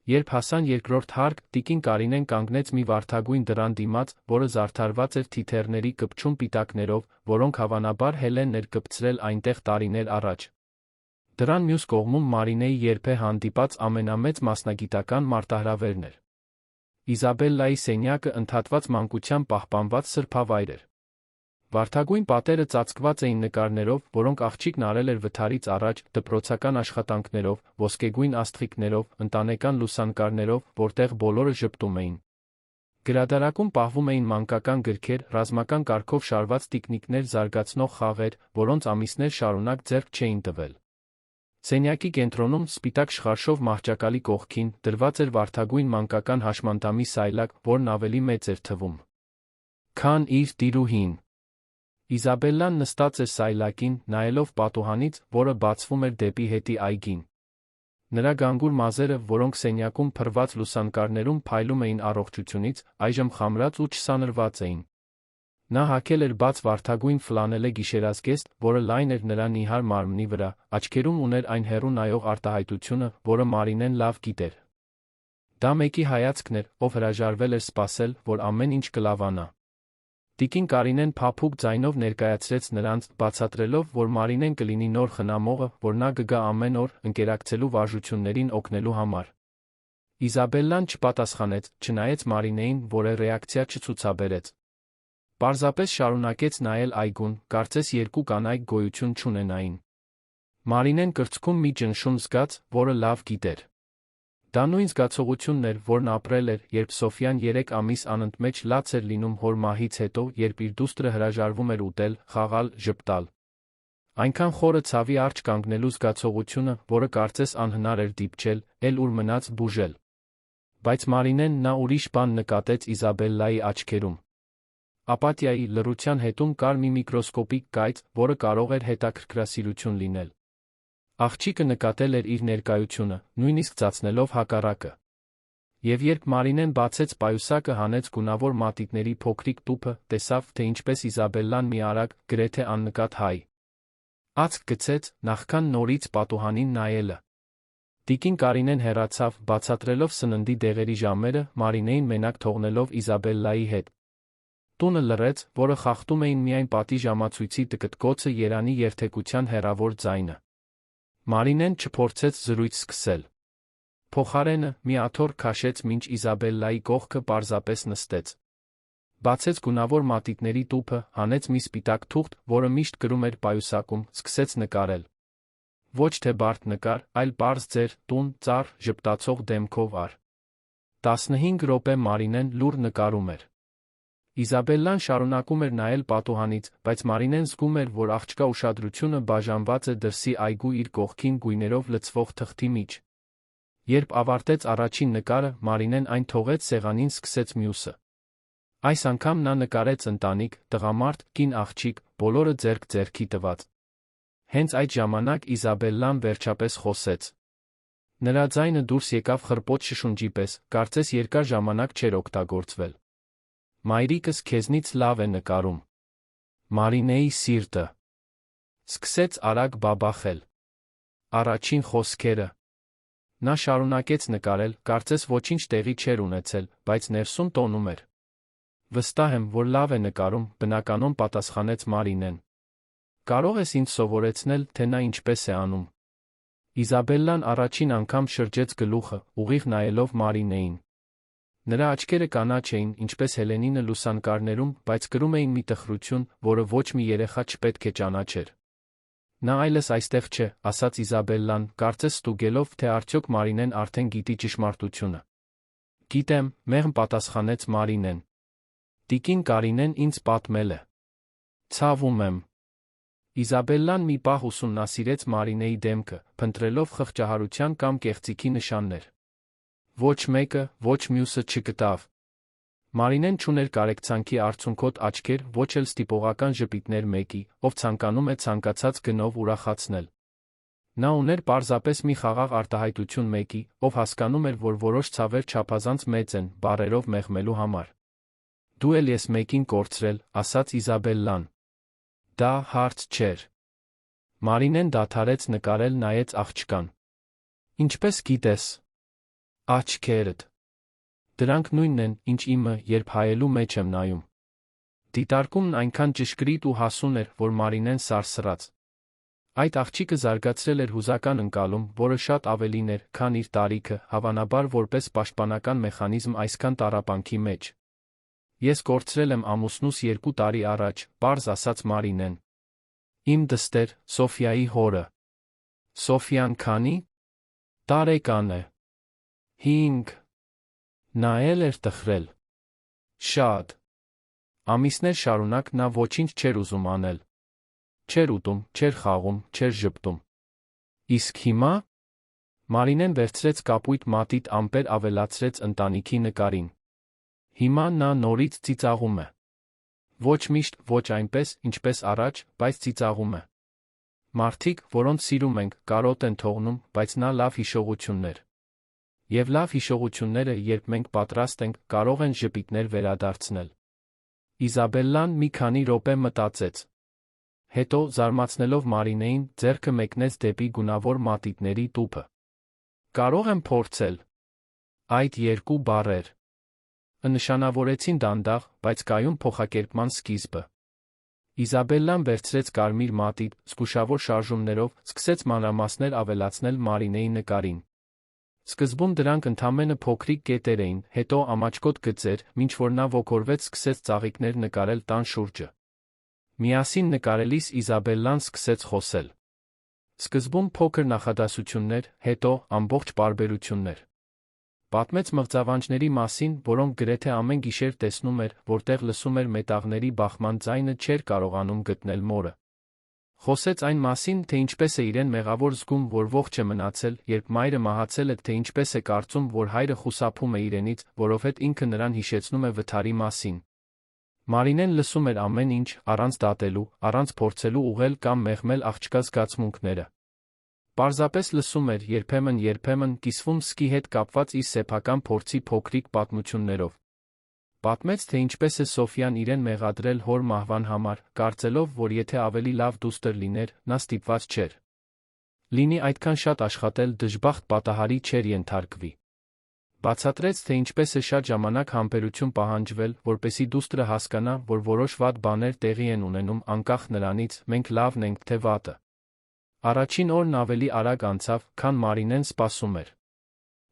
Երբ հասան երկրորդ հարկ, տիկին Կարինեն կանգնեց մի վարդագույն դռան դիմաց, որը զարդարված էր թիթեռների կպչուն պիտակներով, որոնք հավանաբար Հելենն էր կպցրել այնտեղ տարիներ առաջ։ Դռան մյուս կողմում Մարինեի երբե հանդիպած ամենամեծ մասնագիտական մարտահրավերն էր։ Իզաբելլայի սենյակը ընդհատված մանկությամբ պահպանված սրբավայր էր։ Վարդագույն պատերը ծածկված էին նկարներով, որոնք աղջիկն արել էր վթարից առաջ, դպրոցական աշխատանքներով, ոսկեգույն աստղիկներով, ընտանեկան լուսանկարներով, որտեղ բոլորը ժպտում էին։ Գրադարակում պահվում էին մանկական գրքեր, ռազմական կարգով շարված տիկնիկներ, զարգացնող խաղեր, որոնց ամիսներ շարունակ ձեռք չէին տվել։ Սենյակի կենտրոնում, սպիտակ շխարշով մահճակալի կողքին, դրված էր վարդագույն մանկական հաշմանդամի սայլակ, որն ավելի մեծ էր թվում, քան իր տիրուհին։ Իզաբելլան նստած էր սայլակին, նայելով պատուհանից, որը բացվում էր դեպի հետի այգին։ Նրա գանգուր մազերը, որոնք սենյակում փռված լուսանկարներում փայլում էին առողջությունից, այժմ խամրած ու չսանրված էին։ Նա հագել էր բաց վարդագույն ֆլանելե գիշերազգեստ, որը լայն էր նրա նիհար մարմնի վրա, աչքերում ուներ այն հեռու նայող արտահայտությունը, որը Մարինեն լավ գիտեր։ Դա մեկի հայացքն էր, ով հրաժարվել էր սպասել, որ ամեն ինչ կլավանա։ Տիկին Կարինեն փափուկ ձայնով ներկայացրեց նրանց, բացատրելով, որ Մարինեն կլինի նոր խնամողը, որ նա կգա ամեն օր, ընկերակցելու վարժություններին օգնելու համար։ Իզաբելլան չպատասխանեց, չնայեց Մարինեին, որը ռեակցիա չցուցաբերեց։ Պարզապես շարունակեց նայել այգուն, կարծես երկու կանայք գոյություն չունենային։ Մարինեն կրծքում մի ճնշում զգաց, որը լավ գիտեր։ Դա նույն զգացողությունն էր, որն ապրել էր, երբ Սոֆյան 3 ամիս անընդմեջ լաց էր լինում հոր մահից հետո, երբ իր դուստրը հրաժարվում էր ուտել, խաղալ, ժպտալ։ Այնքան խորը ցավի առջ կանգնելու զգացողությունը, որը կարծես անհնար էր դիպչել, էլ ուր մնաց բուժել։ Բայց Մարինեն նա ուրիշ բան նկատեց Իզաբելլայի աչքերում։ Ապաթիայի, լռության հետում կար մի միկրոսկոպիկ կայծ, որը կարող էր հետաքրքրասիրություն լինել։ Աղջիկը նկատել էր իր ներկայությունը, նույնիսկ ծածնելով հակառակը։ Եվ երբ Մարինեն բացեց պայուսակը, հանեց գունավոր մատիտների փոքրիկ տուփը, տեսավ, թե ինչպես Իզաբելլան մի արագ, գրեթե աննկատ հայ ածկ գցեց, նախքան նորից պատուհանին նայելը։ Տիկին Կարինեն հեռացավ, բացատրելով սննդի դեղերի ժամերը, Մարինեին մենակ թողնելով Իզաբելլայի հետ։ Տունը լռեց, որը խախտում էին միայն պատի ժամացույցի տկտկոցը, երանի երթեկության հեռավոր ձայնը։ Մարինեն չփորձեց զրույց սկսել։ Փոխարենը, մի աթոռ քաշեց մինչ Իզաբելլայի կողքը պարզապես նստեց։ Բացեց գունավոր մատիտների տուփը, հանեց մի սպիտակ թուղթ, որը միշտ կրում էր պայուսակում, սկսեց նկարել։ Ոչ թե բարդ նկար, այլ պարզ ձեր, տուն, ծառ, ժպտացող դեմքով առ 15 րոպե Մարինեն լուռ նկարում էր։ Իզաբելլան շարունակում էր նայել պատուհանից, բայց Մարինեն զգում էր, որ աղջկա ուշադրությունը բաժանված է դրսի այգու իր կողքին գույներով լցվող թղթի մեջ։ Երբ ավարտեց առաջին նկարը, Մարինեն այն թողեց սեղանին, սկսեց մյուսը։ Այս անգամ նա նկարեց ընտանիք, տղամարդ, կին աղջիկ, բոլորը ձեռք-ձեռքի տված։ Հենց այդ ժամանակ Իզաբելլան վերջապես խոսեց։ Նրա ձայնը դուրս եկավ խռպոտ շշունջի պես, կարծես երկար ժամանակ չէր օգտագործվել։ Մայրիկս քեզնից լավ է նկարում։ Մարինեի սիրտը սկսեց արագ բաբախել։ Առաջին խոսքերը։ Նա շարունակեց նկարել, կարծես ոչինչ տեղի չէր ունեցել, բայց ներսում տոնում էր։ Վստահ եմ, որ լավ է նկարում, բնականon պատասխանեց Մարինեն։ Կարող ես ինձ սովորեցնել, թե նա ինչպես է անում։ Իզաբելլան առաջին անգամ շրջեց գլուխը, ուղիղ նայելով Մարինեին։ Նրա աչքերը կանաչ էին, ինչպես Հելենինը լուսանկարներում, բայց կրում էին մի տխրություն, որը ոչ մի երեխա չպետք է ճանաչեր։ Նա այլս այստեղ չէ, ասաց Իզաբելլան, կարծես ստուգելով, թե արդյոք Մարինեն արդեն գիտի ճշմարտությունը։ Գիտեմ, մեղմ պատասխանեց Մարինեն։ Տիկին Կարինեն ինձ պատմել է։ Ցավում եմ։ Իզաբելլան մի պահ ուսումնասիրեց Մարինեի դեմքը, փնտրելով խղճահարության կամ կեղծիքի նշաններ։ Ոչ մեկը, ոչ մյուսը չգտավ։ Մարինեն չուներ կարեկցանքի արցունքոտ աչքեր, ոչ էլ ստիպողական ժպիտներ մեկի, ով ցանկանում է ցանկացած գնով ուրախացնել։ Նա ուներ պարզապես մի խաղաղ արտահայտություն մեկի, ով հասկանում էր, որ որոշ ցավեր չափազանց մեծ են, բառերով մեղմելու համար։ Դու էլ ես մեկին կորցրել, ասաց Իզաբելլան։ Դա հարց չէր։ Մարինեն դադարեց նկարել, նայեց աղջկան։ Ինչպես գիտես։ Աչքերդ։ Դրանք նույնն են, ինչ իմը, երբ հայելու մեջ եմ նայում։ Դիտարկումն այնքան ճշգրիտ ու հասուն էր, որ Մարինեն սարսռաց։ Այդ աղջիկը զարգացրել էր հուզական ընկալում, որը շատ ավելին էր, քան իր տարիքը, հավանաբար որպես պաշտպանական մեխանիզմ այսքան տառապանքի մեջ։ Ես կորցրել եմ ամուսնուս 2 տարի առաջ, պարզ ասաց Մարինեն։ Իմ դստեր, Սոֆիայի հորը։ Սոֆիան քանի տարեկան է։ 5։ Նա էլ էր տխրել։ Շատ։ Ամիսներ շարունակ նա ոչինչ չէր ուզում անել։ Չէր ուտում, չէր խաղում, չէր ժպտում։ Իսկ հիմա։ Մարինեն վերցրեց կապույտ մատիտ ամպեր, ավելացրեց ընտանիքի նկարին։ Հիմա նա նորից ծիծաղում է։ Ոչ միշտ, ոչ այնպես, ինչպես առաջ, բայց ծիծաղում է։ Մարդիկ, որոնց սիրում ենք, կարոտ են թողնում, բայց նա լավ հիշողություններ։ Եվ լավ հիշողությունները, երբ մենք պատրաստ ենք, կարող են ժպիտներ վերադարձնել։ Իզաբելլան մի քանի րոպե մտածեց։ Հետո, զարմացնելով Մարինեին, ձեռքը մեկնեց դեպի գունավոր մատիտների տուփը։ Կարող եմ փորձել։ Այդ 2 բառեր նշանավորեցին դանդաղ, բայց կայուն փոխակերպման սկիզբը։ Իզաբելլան վերցրեց կարմիր մատիտ, զգուշավոր շարժումներով, սկսեց մանրամասներ ավելացնել Մարինեի նկարին։ Սկզբում դրանք ընդամենը փոքրիկ կետեր էին, հետո ամաչկոտ գծեր, մինչ որ նա ոգորվեց, սկսեց ծաղիկներ նկարել տան շուրջը։ Միասին նկարելիս Իզաբելլան սկսեց խոսել։ Սկզբում փոքր նախադասություններ, հետո ամբողջ պարբերություններ։ Պատմեց մղձավանջների մասին, որոնք գրեթե ամեն գիշեր տեսնում էր, որտեղ լսում էր մետաղների բախման ձայնը, չէր կարողանում գտնել մորը։ Խոսեց այն մասին, թե ինչպես է իրեն մեղավոր զգում, որ ողջ է մնացել, երբ մայրը մահացել է, թե ինչպես է կարծում, որ հայրը խուսափում է իրենից, որովհետև ինքը նրան հիշեցնում է վթարի մասին։ Մարինեն լսում էր ամեն ինչ, առանց դատելու, առանց փորձելու ուղղել կամ մեղմել աղջկա զգացմունքները։ Պարզապես լսում էր, երբեմն կիսվում սկի հետ կապված իր սեփական փորձի փոքրիկ պատմություններով։ Պատմեց, թե ինչպես է Սոֆիան իրեն մեղադրել հոր մահվան համար, կարծելով, որ եթե ավելի լավ դուստր լիներ, նա ստիպված չէր լինի այդքան շատ աշխատել, դժբախտ պատահարի չէր ենթարկվի։ Բացատրեց, թե ինչպես է շատ ժամանակ համբերություն պահանջվել, որպեսզի դուստրը հասկանա, որ որոշ վատ բաներ տեղի են ունենում, անկախ նրանից, մենք լավն ենք, թե վատը։ Առաջին օրն ավելի արագ անցավ, քան Մարինեն սպասում էր։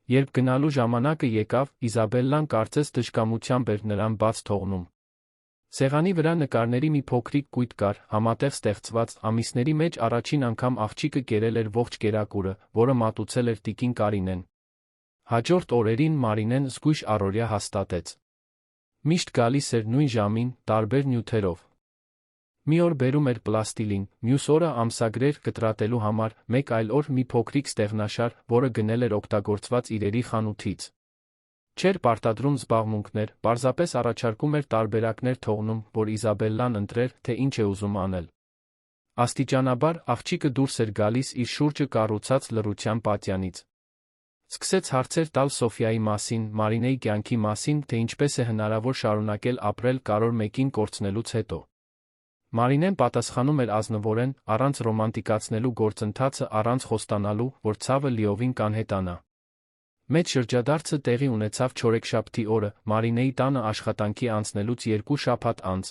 Երբ գնալու ժամանակը եկավ, Իզաբելլան կարծես դժկամությամբ էր նրան բաց թողնում։ Սեղանի վրա նկարների մի փոքրիկ կույտ կար, համատեղ ստեղծված, ամիսների մեջ առաջին անգամ աղջիկը կերել էր ողջ կերակուրը, որը մատուցել էր տիկին Կարինեն։ Հաջորդ օրերին Մարինեն զգույշ առօրյա հաստատեց։ Միշտ գալիս էր նույն ժամին, տարբեր նյութերով։ Մի օր բերում էր պլաստիլին, մյուս օրը ամսագրեր կտրատելու համար, մեկ այլ օր մի փոքրիկ ստեղնաշար, որը գնել էր օգտագործված իրերի խանութից։ Չէր պարտադրում զբաղմունքներ, պարզապես առաջարկում էր տարբերակներ, թողնում, որ Իզաբելլան ընտրեր, թե ինչ է ուզում անել։ Աստիճանաբար աղջիկը դուրս էր գալիս իր շուրջը կառուցած լռության պատյանից։ Սկսեց հարցեր տալ Սոֆիայի մասին, Մարինեի կյանքի մասին, թե ինչպես է հնարավոր շարունակել ապրել կարոր մեկին կորցնելուց հետո։ Մարինեն պատասխանում էր ազնվորեն, առանց ռոմանտիկացնելու գործընթացը, առանց խոստանալու, որ ցավը լիովին կանհետանա։ Մեծ շրջադարձը տեղի ունեցավ չորեքշաբթի օրը, Մարինեի տանը աշխատանքի անցնելուց 2 շաբաթ անց։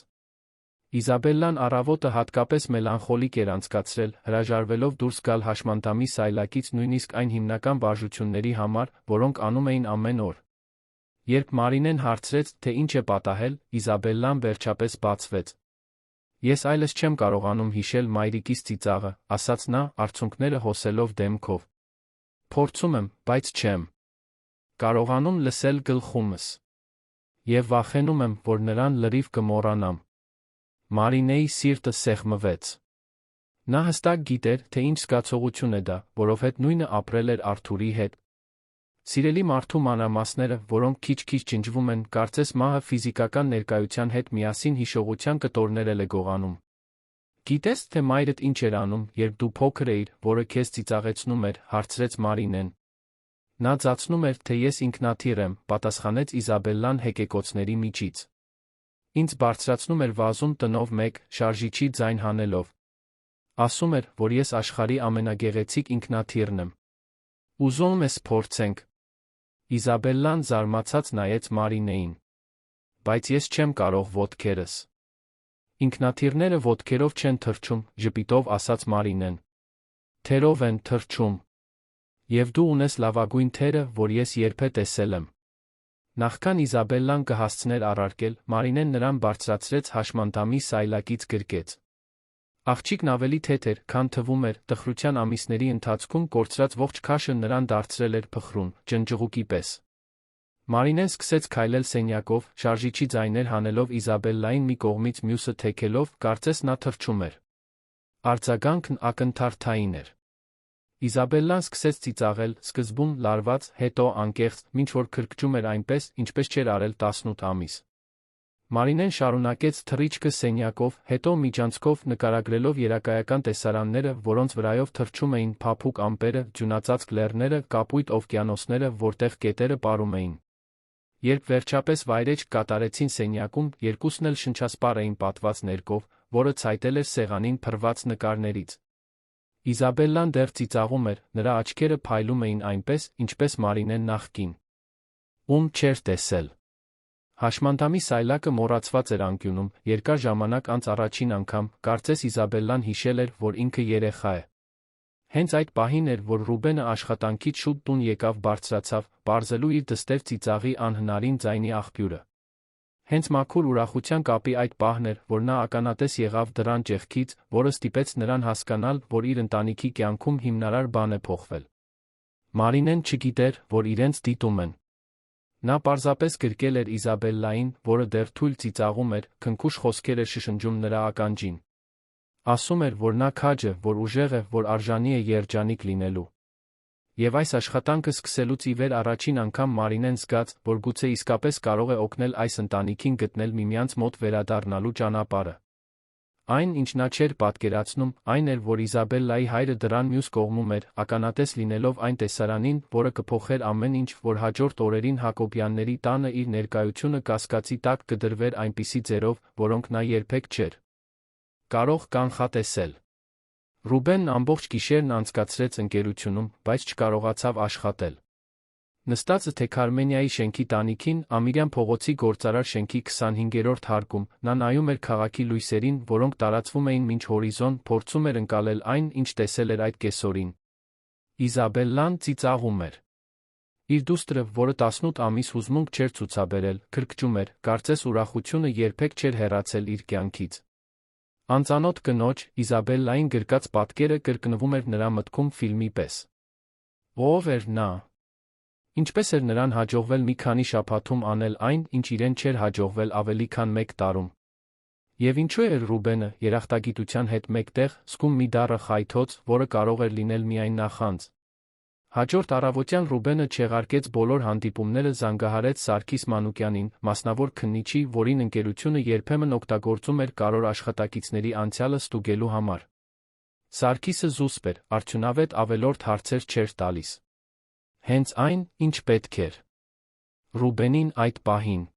Իզաբելլան առավոտը հատկապես մելանխոլիկ էր անցկացրել, հրաժարվելով դուրս գալ հաշմանդամի սայլակից նույնիսկ այն հիմնական վարժությունների համար, որոնք անում էին ամեն օր։ Երբ Մարինեն հարցրեց, թե ինչ է պատահել, Իզաբելլան վերջապես բացվեց։ Ես այլս չեմ կարողանում հիշել մայրիկիս ծիծաղը, ասաց նա, արցունքները հոսելով դեմքով։ Փորձում եմ, բայց չեմ կարողանում լսել գլխումս։ Եվ վախենում եմ, որ նրան լրիվ կմոռանամ։ Մարինեի սիրտը սեղմվեց։ Նա հստակ գիտեր, թե ինչ զգացողություն է դա, որովհետև նույնը ապրել էր Արթուրի հետ։ Սիրելի մարդու մանրամասները, որոնք քիչ-քիչ ջնջվում են, կարծես մահը ֆիզիկական ներկայության հետ միասին հիշողության կտորներ է գողանում։ Գիտես, թե մայրդ ինչ էր անում, երբ դու փոքր էիր, որը քեզ ծիծաղեցնում էր, հարցրեց Մարինեն։ Նա ձացնում էր, թե ես ինքնաթիռ եմ, պատասխանեց Իզաբելլան հեկեկոցների միջից։ Ինձ բարձրացնում էր վազում տնով մեկ, շարժիչի ձայն հանելով։ Ասում էր, որ ես աշխարհի ամենագեղեցիկ ինքնաթիռն եմ։ Ուզում ես փորձենք։ Իզաբելլան զարմացած նայեց Մարինեին։ Բայց ես չեմ կարող ոտքերս։ Ինքնաթիռները ոտքերով չեն թռչում, ժպիտով ասաց Մարինեն։ Թերով են թռչում։ Եվ դու ունես լավագույն թերը, որ ես երբե տեսել եմ։ Նախքան Իզաբելլան կհասցներ առարկել, Մարինեն նրան բարձրացրեց հաշմանդամի սայլակից գրկեց։ Աղջիկն ավելի թեթ էր, քան թվում էր, տխրության ամիսների ընթացքում կորցրած ողջ քաշը նրան դարձրել էր փխրուն, ջնջղուկի պես։ Մարինեն սկսեց քայլել սենյակով, շարժիչի ձայներ հանելով Իզաբելլային մի կողմից մյուսը թեքելով, կարծես նա թռչում էր։ Արձագանքն ակնթարթային էր։ Իզաբելլան սկսեց ծիծաղել, սկզբում լարված, հետո անկեղծ, մինչ որ քրքջում էր այնպես, ինչպես չէր արել 18 ամիս։ Մարինեն շարունակեց թռիչքը սենյակով, հետո միջանցքով նկարագրելով երակայական տեսարանները, որոնց վրայով թռչում էին փափուկ ամպերը, ձյունածածկ լեռները, կապույտ օվկիանոսները, որտեղ կետերը պարում էին։ Երբ վերջապես վայրէջք կատարեցին սենյակում, երկուսն էլ շնչասպառ էին պատված ներկով, որը ցայտել էր սեղանին փռված նկարներից։ Իզաբելլան դեռ ծիծաղում էր, նրա աչքերը փայլում էին այնպես, ինչպես Մարինեն նախկին։ Ում չէր տեսել։ Հաշմանդամի սայլակը մոռացված էր անկյունում, երկար ժամանակ անց առաջին անգամ, կարծես Իզաբելլան հիշել էր, որ ինքը երեխա է։ Հենց այդ պահին էր, որ Ռուբենը աշխատանքից շուտ տուն եկավ բարձրացավ, պարզելու իր դստեր ծիծաղի անհնարին ձայնի աղբյուրը։ Հենց մաքուր ուրախության կապի այդ պահն էր, որ նա ականատես եղավ դռան ճեղքից, որը ստիպեց նրան հասկանալ, որ իր ընտանիքի կյանքում հիմնարար բան է փոխվել։ Մարինեն չգիտեր, որ իրենց դիտում են։ Նա պարզապես գրկել էր Իզաբելլային, որը դեռ թույլ ծիծաղում էր, քնքուշ խոսքեր էր շշնջում նրա ականջին։ Ասում էր, որ նա քաջ է, որ ուժեղ է, որ արժանի է երջանիկ լինելու։ Եվ այս աշխատանքը սկսելուց ի վեր առաջին անգամ Մարինեն զգաց, որ գուցե իսկապես կարող է օգնել այս ընտանիքին գտնել միմյանց մոտ վերադառնալու ճանապարհը։ Այն, ինչ նա չէր պատկերացնում, այն էր, որ Իզաբելլայի հայրը դռան մյուս կողմում էր, ականատես լինելով այն տեսարանին, որը կփոխեր ամեն ինչ, որ հաջորդ օրերին Հակոբյանների տանը իր ներկայությունը կասկածի տակ կդրվեր այնպիսի ձերով, որոնք նա երբեք չէր կարող կանխատեսել։ Ռուբենն ամբողջ գիշերն անցկացրեց ընկերությունում, բայց չկարողացավ աշխատել։ Նստած Թեքարմենիայի շենքի տանիքին, Ամիրյան փողոցի գործարար շենքի 25-րդ հարկում, նա նայում էր քաղաքի լույսերին, որոնք տարածվում էին մինչ հորիզոն, փորձում էր ընկալել այն, ինչ տեսել էր այդ կեսօրին։ Իզաբելլան ծիծաղում էր։ Իր դուստրը, որը 18 ամիս հուզմունք չէր ցուցաբերել, քրքջում էր, կարծես ուրախությունը երբեք չէր հեռացել իր կյանքից։ Անծանոթ կնոջ, Իզաբելլային գրկած պատկերը կրկնվում էր նրա մտքում ֆիլմի պես։ Ո՞վ էր նա։ Ինչպես էր նրան հաջողվել մի քանի շաբաթում անել այն, ինչ իրեն չէր հաջողվել ավելի քան 1 տարում։ Եվ ինչու էր Ռուբենը, երախտագիտության հետ մեկտեղ, զգում մի դառը խայթոց, որը կարող էր լինել միայն նախանձ։ Հաջորդ առավոտյան Ռուբենը չեղարկեց բոլոր հանդիպումները, զանգահարեց Սարգիս Մանուկյանին, մասնավոր քննիչի, որին ընկերությունը երբեմն օգտագործում էր կարևոր աշխատակիցների անցյալը ստուգելու համար։ Սարգիսը զուսպ էր, արդյունավետ ավելորդ հարցեր չէր տալիս։ Հենց այն, ինչ պետք էր Ռուբենին այդ պահին։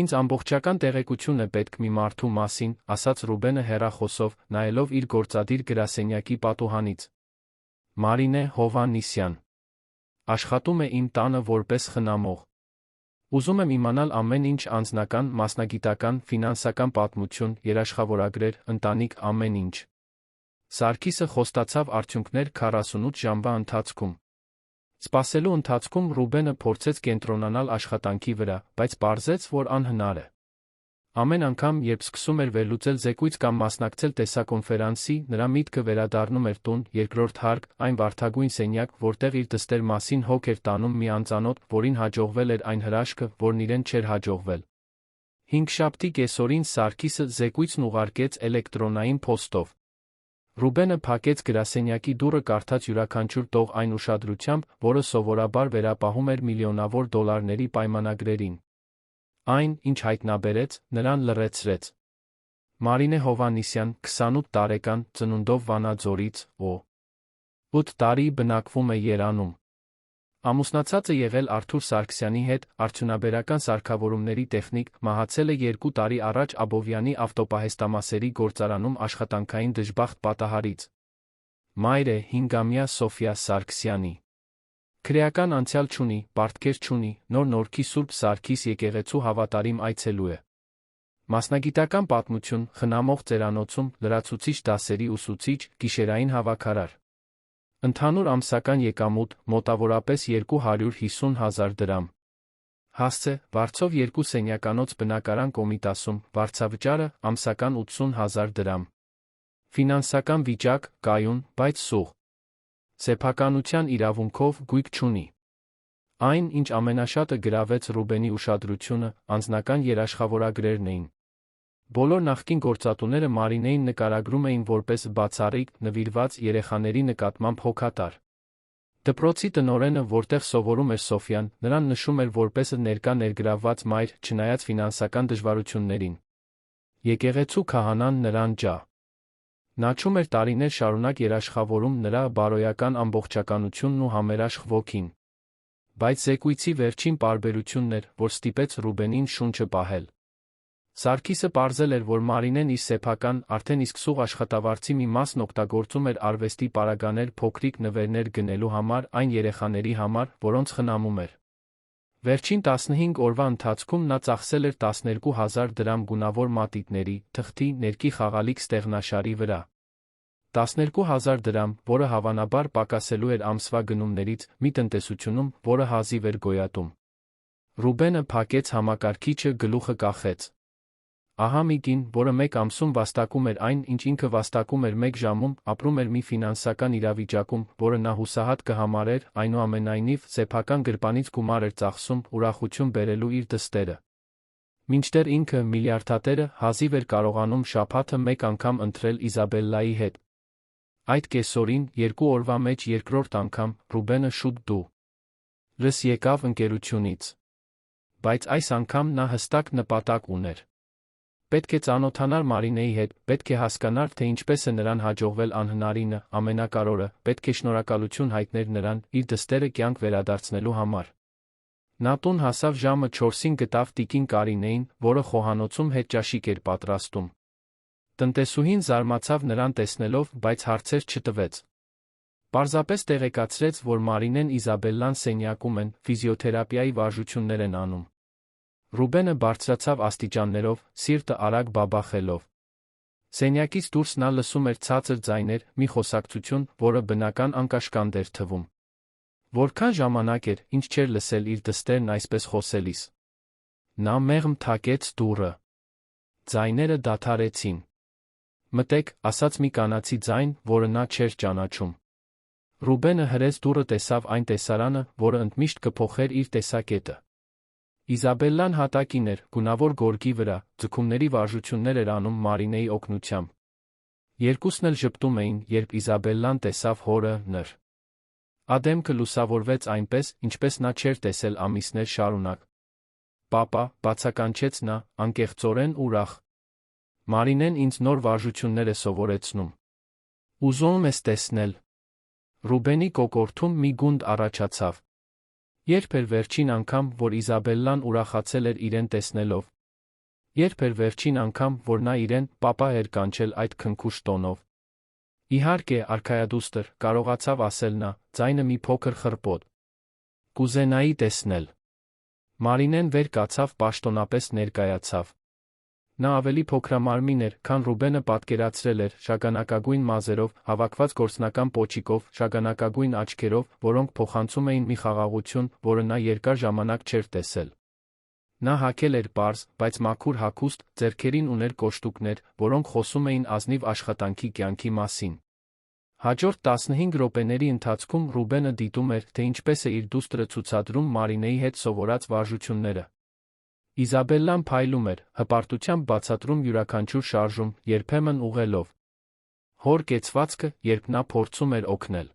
Ինձ ամբողջական տեղեկություն է պետք մի մարդու մասին, ասաց Ռուբենը հեռախոսով, նայելով իր գործադիր գրասենյակի պատուհանից։ Մարինե Հովհաննիսյան։ Աշխատում է իմ տանը որպես խնամող։ Ուզում եմ իմանալ ամեն ինչ անձնական, մասնագիտական, ֆինանսական պատմություն, երաշխավորագրեր, ընտանիք, ամեն ինչ։ Սարգիսը խոստացավ արդյունքներ 48 ժամվա ընթացքում։ Սպասելու ընթացքում Ռուբենը փորձեց կենտրոնանալ աշխատանքի վրա, բայց պարզեց, որ անհնար է։ Ամեն անգամ, երբ սկսում էր վերլուծել զեկույց կամ մասնակցել տեսակոնֆերանսի, նրա միտքը վերադառնում էր տուն, երկրորդ հարկ, այն վարդագույն սենյակ, որտեղ իր դստեր մասին հոգ էր տանում մի անծանոթ, որին հաջողվել էր այն հրաշքը, որն իրեն չէր հաջողվել։ Հինգշաբթի կեսօրին Սարգիսը զեկույցն ուղարկեց էլեկտրոնային փոստով։ Ռուբենը փակեց գրասենյակի դուռը, կարդաց յուրաքանչյուր տող այն ուշադրությամբ, որը սովորաբար վերապահում էր միլիոնավոր դոլարների պայմանագրերին։ Այն, ինչ հայտնաբերեց, նրան լռեցրեց։ Մարինե Հովհաննիսյան, 28 տարեկան, ծնունդով Վանաձորից, 8 տարի բնակվում է Երանում։ Ամուսնացած է եղել Արթուր Սարգսյանի հետ, արդյունաբերական սարքավորումների տեխնիկ, մահացել է 2 տարի առաջ Աբովյանի ավտոպահեստամասերի գործարանում աշխատանքային դժբախտ պատահարից։ Մայր է 5-ամյա Սոֆյա Սարգսյանի։ Քրեական անցյալ չունի, պարտքեր չունի, նոր Նորքի Սուրբ Սարգիս եկեղեցու հավատարիմ այցելու է։ Մասնագիտական պատմություն, խնամող ծերանոցում, լրացուցիչ դասերի ուսուցիչ, գիշերային հավաքարար։ Ընդհանուր ամսական եկամուտ՝ մոտավորապես 250,000 դրամ։ Հասցե՝ վարձով 2 սենյականոց բնակարան Կոմիտասում, վարձավճարը՝ ամսական 80,000 դրամ։ Ֆինանսական վիճակ՝ կայուն, բայց սուղ։ Սեփականության իրավունքով գույք չունի։ Այն, ինչ ամենաշատը գրավեց Ռուբենի ուշադրությունը, անձնական երաշխավորագրերն էին։ Բոլոր նախկին գործատուները Մարինեին նկարագրում էին որպես բացառիկ, նվիրված, երեխաների նկատմամբ հոգատար։ Դպրոցի տնօրենը, որտեղ սովորում էր Սոֆյան, նրան նշում էր որպես ներկա ներգրավված մայր, չնայած ֆինանսական դժվարություններին։ Եկեղեցու քահանան նրան ջա. Նաչում էր տարիներ շարունակ երաշխավորում նրա բարոյական ամբողջականությունն ու համերաշխ ոգին։ Բայց զեկույցի վերջին պարբերությունն էր, որ ստիպեց Ռուբենին շունչը պահել։ Սարգիսը պարզել էր, որ Մարինեն իր սեփական, արդեն իսկ սուղ աշխատավարձի մի մասն օգտագործում էր արվեստի պարագաներ փոքրիկ նվերներ գնելու համար այն երեխաների համար, որոնց խնամում էր։ Վերջին 15 օրվա ընթացքում նա ծախսել էր 12,000 դրամ գունավոր մատիտների, թղթի, ներկի խաղալիք ստեղնաշարի վրա։ 12,000 դրամ, որը հավանաբար պակասելու էր ամսվա գնումներից մի տնտեսությունում, որը հազիվ էր գոյատում։ Ռուբենը փակեց համակարգիչը, գլուխը կախեց։ Ահա մի կին, որը մեկ ամսում վաստակում էր այն, ինչ ինքը վաստակում էր մեկ ժամում, ապրում էր մի ֆինանսական իրավիճակում, որը նա հուսահատ կհամարեր, այնուամենայնիվ, սեփական գրպանից գումար էր ծախսում, ուրախություն բերելու իր դստերը։ Մինչդեռ ինքը, միլիարդատերը, հազիվ էր կարողանում շաբաթը մեկ անգամ ընթրել Իզաբելլայի հետ։ Այդ կեսօրին, 2 օրվա մեջ երկրորդ անգամ, Ռուբենը շուտ դուրս եկավ ընկերությունից։ Բայց այս անգամ նա հստակ նպատակ ուներ։ Պետք է ծանոթանար Մարինեի հետ, պետք է հասկանար, թե ինչպես է նրան հաջողվել անհնարինը, ամենակարևորը, պետք է շնորհակալություն հայտներ նրան, իր դստերը կյանք վերադարձնելու համար։ Նա տուն հասավ ժամը 4-ին, գտավ տիկին Կարինեին, որը խոհանոցում հետճաշիկ էր պատրաստում։ Տնտեսուհին զարմացավ նրան տեսնելով, բայց հարցեր չտվեց։ Պարզապես տեղեկացրեց, որ Մարինեն Իզաբելլան սենյակում են, ֆիզիոթերապիայի վարժություններ են անում։ Ռուբենը բարձրացավ աստիճաններով, սիրտը արագ բաբախելով։ Սենյակից դուրս նա լսում էր ցածր ձայներ, մի խոսակցություն, որը բնական անկաշկանդ էր թվում։ Որքան ժամանակ էր, ինչ չէր լսել իր դստերն այսպես խոսելիս։ Նա մեղմ թակեց դուռը։ Ձայները դադարեցին։ Մտեք, ասաց մի կանացի ձայն, որը նա չէր ճանաչում։ Ռուբենը հրեց դուռը, տեսավ այն տեսարանը, որը ընդմիշտ կփոխեր իր տեսակետը։ Իզաբելլան հատակին էր, գունավոր գորգի վրա, ձգումների վարժություններ էր անում Մարինեի օգնությամբ։ Երկուսն էլ ժպտում էին, երբ Իզաբելլան տեսավ հորը նր։ Ադեմքը լուսավորվեց այնպես, ինչպես նա չէր տեսել ամիսներ շարունակ։ Պապա, բացականչեց նա, անկեղծորեն ուրախ։ Մարինեն ինձ նոր վարժություններ է սովորեցնում։ Ուզում ես տեսնել։ Ռուբենի կոկորդում մի գունդ առաջացավ։ Երբ էր վերջին անգամ, որ Իզաբելլան ուրախացել էր իրեն տեսնելով։ Երբ էր վերջին անգամ, որ նա իրեն պապա էր կանչել այդ քնքուշ տոնով։ Իհարկե, արքայադուստր, կարողացավ ասել նա, ձայնը մի փոքր խռպոտ։ Կուզենայի տեսնել։ Մարինեն վեր կացավ, պաշտոնապես ներկայացավ։ Նա ավելի փոքրամարմին էր, քան Ռուբենը պատկերացրել էր, շագանակագույն մազերով, հավաքված գործնական պոչիկով, շագանակագույն աչքերով, որոնք փոխանցում էին մի խաղաղություն, որը նա երկար ժամանակ չէր տեսել։ Նա հագել էր պարզ, բայց մաքուր հագուստ, ձեռքերին ուներ կոշտուկներ, որոնք խոսում էին ազնիվ աշխատանքի կյանքի մասին։ Հաջորդ 15 րոպեների ընթացքում Ռուբենը դիտում էր, թե ինչպես է իր դուստրը ցուցադրում Մարինեի հետ սովորած վարժությունները։ Իզաբելլան փայլում էր, հպարտությամբ բացատրում յուրաքանչյուր շարժում, երբեմն ուղղելով հոր կեցվածքը, երբ նա փորձում էր օգնել։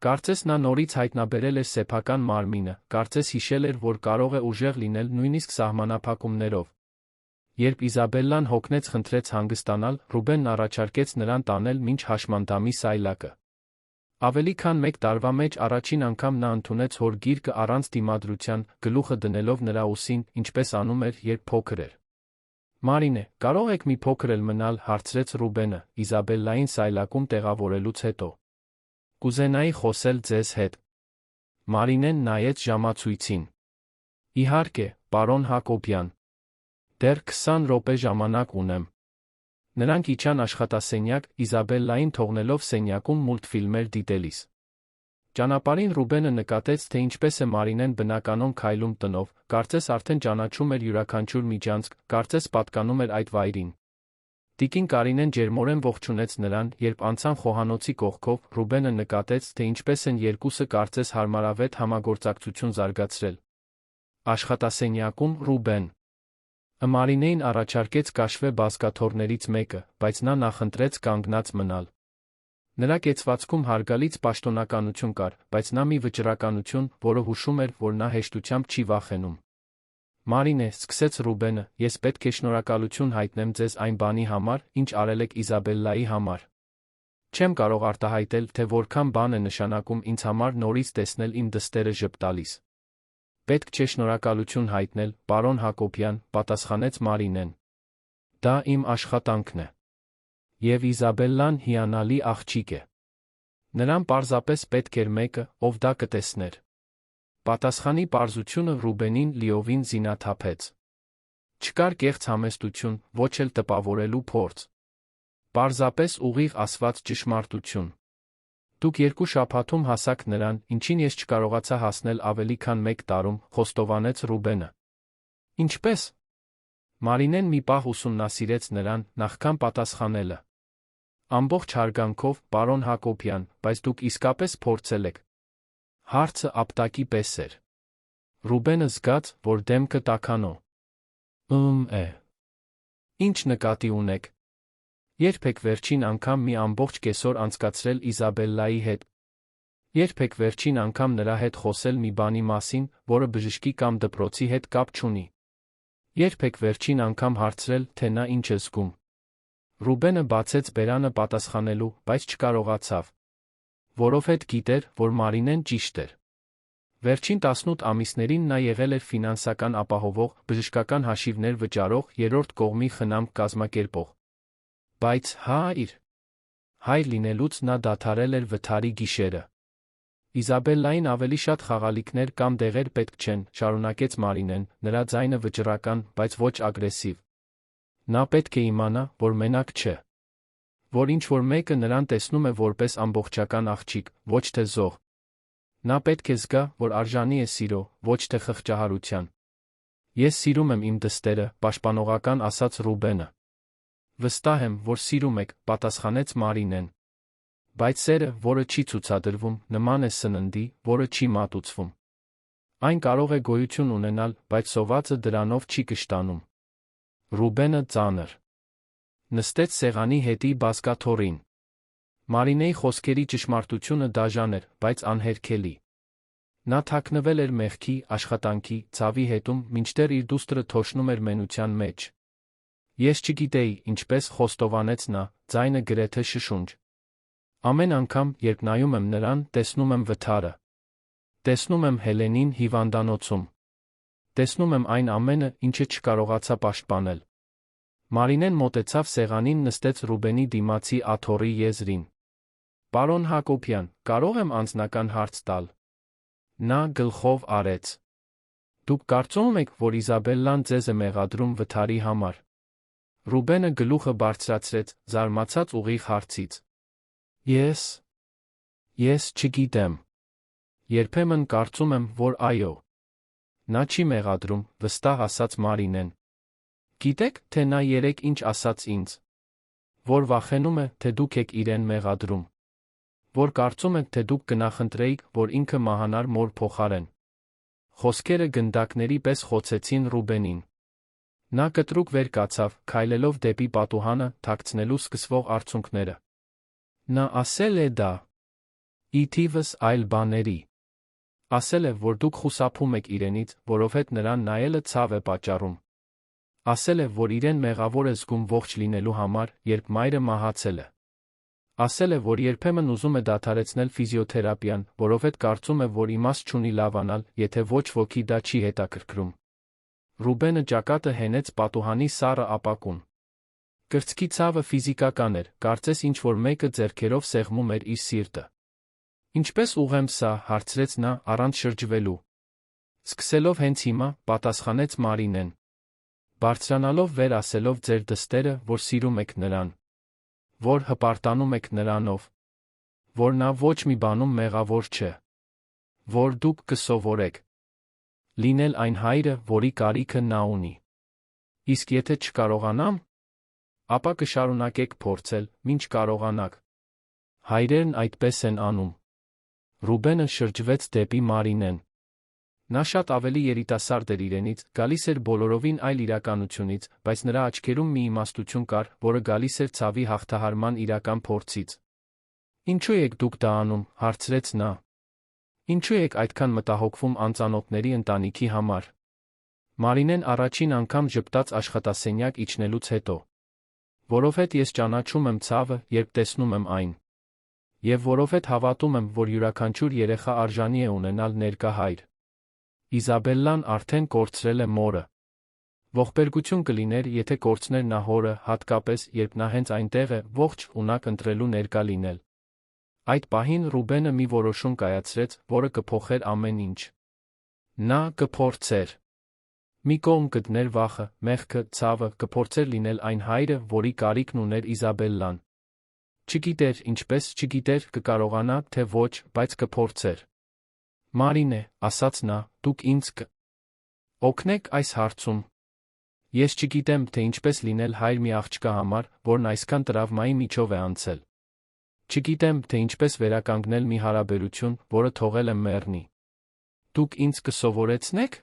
Կարծես նա նորից հայտնաբերել էր սեփական մարմինը, կարծես հիշել էր, որ կարող է ուժեղ լինել նույնիսկ սահմանափակումներով։ Երբ Իզաբելլան հոգնեց խնդրեց հանգստանալ, Ռուբենն առաջարկեց նրան տանել մինչ հաշմանդամի սայլակը։ Ավելի քան մեկ տարվա մեջ առաջին անգամ նա ընդունեց հոր գիրկը առանց դիմադրության, գլուխը դնելով նրա ուսին, ինչպես անում էր, երբ փոքր էր։ Մարինե, կարող եք մի փոքր էլ մնալ, հարցրեց Ռուբենը, Իզաբելլային սայլակում տեղավորելուց հետո։ Կուզենայի խոսել ձեզ հետ։ Մարինեն նայեց ժամացույցին։ Իհարկե, պարոն Հակոբյան։ Դեռ 20 րոպե ժամանակ ունեմ։ Նրանք իջան աշխատասենյակ, Իզաբելլային թողնելով սենյակում մուլտֆիլմեր դիտելիս։ Ճանապարհին Ռուբենը նկատեց, թե ինչպես է Մարինեն բնականon քայլում տնով, կարծես արդեն ճանաչում էր յուրաքանչյուր միջանցք, կարծես պատկանում էր այդ վայրին։ Տիկին Կարինեն ջերմորեն ողջունեց նրան, երբ անցան խոհանոցի կողքով, Ռուբենը նկատեց, թե ինչպես են երկուսը կարծես հարմարավետ համագործակցություն զարգացրել։ Աշխատասենյակում Ռուբեն Մարինեին առաջարկեց կաշվե բազկաթոռներից մեկը, բայց նա նախընտրեց կանգնած մնալ։ Նրա կեցվածքում հարգալից պաշտոնականություն կար, բայց նա մի վճռականություն, որը հուշում էր, որ նա հեշտությամբ չի վախենում։ Մարինե, սկսեց Ռուբենը, ես պետք է շնորհակալություն հայտնեմ ձեզ այն բանի համար, ինչ արել եք Իզաբելլայի համար։ Չեմ կարող արտահայտել, թե որքան բան է նշանակում ինձ համար նորից տեսնել իմ դստերը ժպտալիս։ Պետք չէ շնորհակալություն հայտնել, պարոն Հակոբյան, պատասխանեց Մարինեն։ Դա իմ աշխատանքն է։ Եվ Իզաբելլան հիանալի աղջիկ է։ Նրան պարզապես պետք էր մեկը, ով դա կտեսներ։ Պատասխանի պարզությունը Ռուբենին լիովին զինաթափեց։ Չկար կեղծ համեստություն, ոչ էլ տպավորելու փորձ։ Պարզապես ուղիղ ասված ճշմարտություն։ Դուք 2 շաբաթում հասաք նրան, ինչին ես չկարողացա հասնել ավելի քան 1 տարում, խոստովանեց Ռուբենը։ Ինչպե՞ս։ Մարինեն մի պահ ուսումնասիրեց նրան, նախքան պատասխանելը։ Ամբողջ հարգանքով, պարոն Հակոբյան, բայց դուք իսկապես փորձել եք։ Հարցը ապտակի պես էր։ Ռուբենը զգաց, որ դեմքը տաքանո։ Է։ Ինչ նկատի ունեք։ Երբ եք վերջին անգամ մի ամբողջ կեսօր անցկացրել Իզաբելլայի հետ։ Երբ եք վերջին անգամ նրա հետ խոսել մի բանի մասին, որը բժշկի կամ դպրոցի հետ կապ չունի։ Երբ եք վերջին անգամ հարցրել, թե նա ինչ է զգում։ Ռուբենը բացեց բերանը պատասխանելու, բայց չկարողացավ։ Որովհետև գիտեր, որ Մարինեն ճիշտ էր։ Վերջին 18 ամիսներին նա եղել էր ֆինանսական ապահովող, բժշկական հաշիվներ վճարող, երրորդ կողմի խնամք կազմակերպող։ Բայց հայր լինելուց նա դադարել էր վթարի գիշերը։ Իզաբելլային ավելի շատ խաղալիքներ կամ դեղեր պետք չեն, շարունակեց Մարինեն, նրա ձայնը վճռական, բայց ոչ ագրեսիվ։ Նա պետք է իմանա, որ մենակ չէ։ Որ ինչ-որ մեկը նրան տեսնում է որպես ամբողջական աղջիկ, ոչ թե զոհ։ Նա պետք է զգա, որ արժանի է սիրո, ոչ թե խղճահարության։ Ես սիրում եմ իմ դստերը, պաշտպանողական ասաց Ռուբենը։ Վստահ եմ, որ սիրում եք, պատասխանեց Մարինեն։ Բայց սերը, որը չի ցուցադրվում, նման է սննդի, որը չի մատուցվում։ Այն կարող է գոյություն ունենալ, բայց սովածը դրանով չի կշտանում։ Ռուբենը ծանր նստեց սեղանի հետի բազկաթոռին։ Մարինեի խոսքերի ճշմարտությունը դաժան էր, բայց անհերքելի։ Նա թաքնվել էր մեղքի, աշխատանքի, ցավի հետում, մինչդեռ իր դուստրը թոշնում էր մենության մեջ։ Ես չգիտեի, ինչպես խոստովանեց նա, ձայնը գրեթե շշունջ։ Ամեն անգամ, երբ նայում եմ նրան, տեսնում եմ վթարը։ Տեսնում եմ Հելենին հիվանդանոցում։ Տեսնում եմ այն ամենը, ինչը չկարողացա պաշտպանել։ Մարինեն մոտեցավ սեղանին, նստեց Ռուբենի դիմացի աթոռի եզրին։ Պարոն Հակոբյան, կարող եմ անձնական հարց տալ։ Նա գլխով արեց։ Դուք կարծում եք, որ Իզաբելլան ձեզ է մեղադրում վթարի համար։ Ռուբենը գլուխը բարձրացրեց, զարմացած ուղիղ հարցից։ Ես չգիտեմ։ Երբեմն կարծում եմ, որ այո։ Նա չի մեղադրում, վստահ ասաց Մարինեն։ Գիտեք, թե նա երեկ ինչ ասաց ինձ։ Որ վախենում է, թե դուք եք իրեն մեղադրում։ Որ կարծում եք, թե դուք կնախընտրեիք, որ ինքը մահանար մոր փոխարեն։ Խոսքերը գնդակների պես խոցեցին Ռուբենին։ Նա կտրուկ վեր կացավ, քայլելով դեպի պատուհանը, թաքցնելու սկսվող արցունքները։ Նա ասել է դա։ Ի թիվս այլ բաների։ Ասել է, որ դուք խուսափում եք իրենից, որովհետև նրան նայելը ցավ է պատճառում։ Ասել է, որ իրեն մեղավոր է զգում ողջ լինելու համար, երբ մայրը մահացել է։ Ասել է, որ երբեմն ուզում է դադարեցնել ֆիզիոթերապիան, որովհետև կարծում է, որ իմաստ չունի լավանալ, եթե ոչ ոքի դա չի հետաքրքրում։ Ռուբենը ճակատը հենեց պատուհանի սառը ապակուն։ Կրծքի ցավը ֆիզիկական էր, կարծես ինչ-որ մեկը ձեռքերով սեղմում էր իր սիրտը։ Ինչպե՞ս ուղղեմ սա, հարցրեց նա, առանց շրջվելու։ Սկսելով հենց հիմա, պատասխանեց Մարինեն։ Բարձրանալով վեր ասելով ձեր դստերը, որ սիրում եք նրան, որ հպարտանում եք նրանով, որ նա ոչ մի բանում մեղավոր չէ, որ դուք կսովորեք լինել այն հայրը, որի կարիքը նա ունի։ Իսկ եթե չկարողանամ, ապա կշարունակեք փորձել, մինչ կարողանաք։ Հայրերն այդպես են անում։ Ռուբենը շրջվեց դեպի Մարինեն։ Նա շատ ավելի երիտասարդ էր իրենից, գալիս էր բոլորովին այլ իրականությունից, բայց նրա աչքերում մի իմաստություն կար, որը գալիս էր ցավի հաղթահարման իրական փորձից։ Ինչու եք դուք դա անում, հարցրեց նա։ Ինչու եք այդքան մտահոգվում անծանոթների ընտանիքի համար։ Մարինեն առաջին անգամ ժպտաց աշխատասենյակ իջնելուց հետո։ Որովհետև ես ճանաչում եմ ցավը, երբ տեսնում եմ այն։ Եվ որովհետև հավատում եմ, որ յուրաքանչյուր երեխա արժանի է ունենալ ներկա հայր։ Իզաբելլան արդեն կորցրել է մորը։ Ողբերգություն կլիներ, եթե կորցներ նա հորը, հատկապես, երբ նա հենց այնտեղ է, ողջ, ունակ ընտրելու ներկա լինել։ Այդ պահին Ռուբենը մի որոշում կայացրեց, որը կփոխեր ամեն ինչ։ Նա կփորձեր։ Մի կողմ կդներ վախը, մեղքը, ցավը, կփորձեր լինել այն հայրը, որի կարիքն ուներ Իզաբելլան։ Չգիտեր, ինչպես, չգիտեր, կկարողանա, թե ոչ, բայց կփորձեր։ Մարինե, ասաց նա, դուք ինձ կօգնեք այս հարցում։ Ես չգիտեմ, թե ինչպես լինել հայր մի աղջկա համար, որն այսքան տրավմայի միջով է անցել։ Չգիտեմ, թե ինչպես վերականգնել մի հարաբերություն, որը թողել է մեռնի։ Դուք ինձ կսովորեցնե՞ք։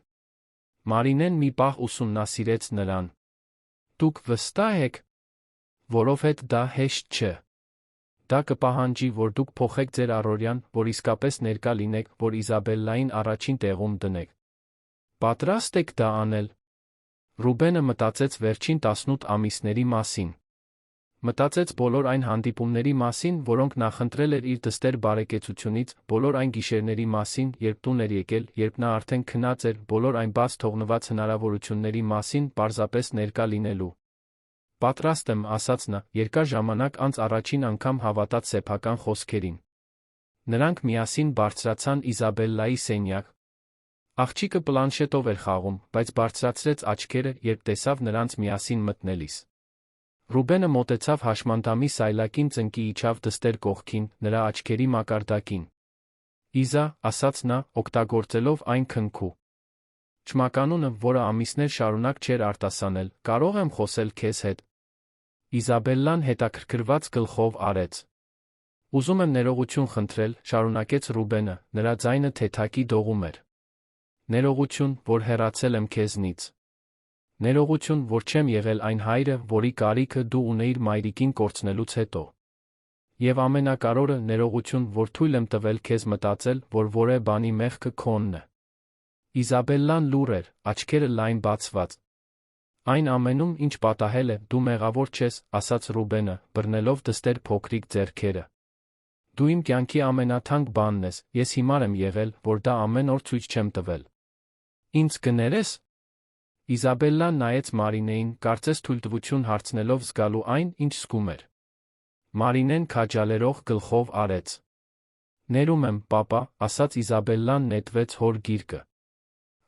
Մարինեն մի պահ ուսումնասիրեց նրան։ Դուք վստահ եք, որովհետև դա հեշտ չէ։ Դա կպահանջի, որ դուք փոխեք ձեր առօրյան, որ իսկապես ներկա լինեք, որ Իզաբելլային առաջին տեղում դնեք։ Պատրաստ եք դա անել։ Ռուբենը մտածեց վերջին 18 ամիսների մասին։ Մտածեց բոլոր այն հանդիպումների մասին, որոնք նա խնդրել էր իր դստեր բարեկեցությունից, բոլոր այն գիշերների մասին, երբ տուն էր եկել, երբ նա արդեն քնած էր, բոլոր այն բաց թողնված հնարավորությունների մասին, պարզապես ներկա լինելու։ Պատրաստ եմ, ասաց նա, երկար ժամանակ անց առաջին անգամ հավատաց սեփական խոսքերին։ Նրանք միասին բարձրացան Իզաբելլայի սենյակ։ Աղջիկը պլանշետով էր խաղում, բայց բարձրացրեց աչքերը, երբ տեսավ նրանց միասին մտնելիս։ Ռուբենը մոտեցավ հաշմանդամի սայլակին, ծնկի իջավ դստեր կողքին, նրա աչքերի մակարդակին։ Իզա, ասաց նա, օգտագործելով այն քնքու չմականունը, որը ամիսներ շարունակ չէր արտասանել, կարող եմ խոսել քեզ հետ։ Իզաբելլան հետաքրքրված գլխով արեց։ Ուզում եմ ներողություն խնդրել, շարունակեց Ռուբենը, նրա ձայնը թեթակի դողում էր։ Ներողություն, որ հեռացել եմ քեզնից։ Ներողություն, որ չեմ եղել այն հայրը, որի կարիքը դու ունեիր մայրիկին կորցնելուց հետո։ Եվ ամենակարևորը, ներողություն, որ թույլ եմ տվել քեզ մտածել, որ որևէ բանի մեղքը քոնն է։ Իզաբելլան լուռ էր, աչքերը լայն բացված։ Այն ամենում, ինչ պատահել է, դու մեղավոր չես, ասաց Ռուբենը, բռնելով դստեր փոքրիկ ձեռքերը։ Դու իմ կյանքի ամենաթանկ բանն ես, ես հիմար եմ եղել, որ դա ամեն օր ցույց չեմ տվել։ Ինձ կներես։ Իզաբելլան նայեց Մարինեին, կարծես թույլտվություն հարցնելով զգալու այն, ինչ զգում էր։ Մարինեն քաջալերող գլխով արեց։ Ներում եմ, պապա, ասաց Իզաբելլան, նետվեց հոր գիրկը։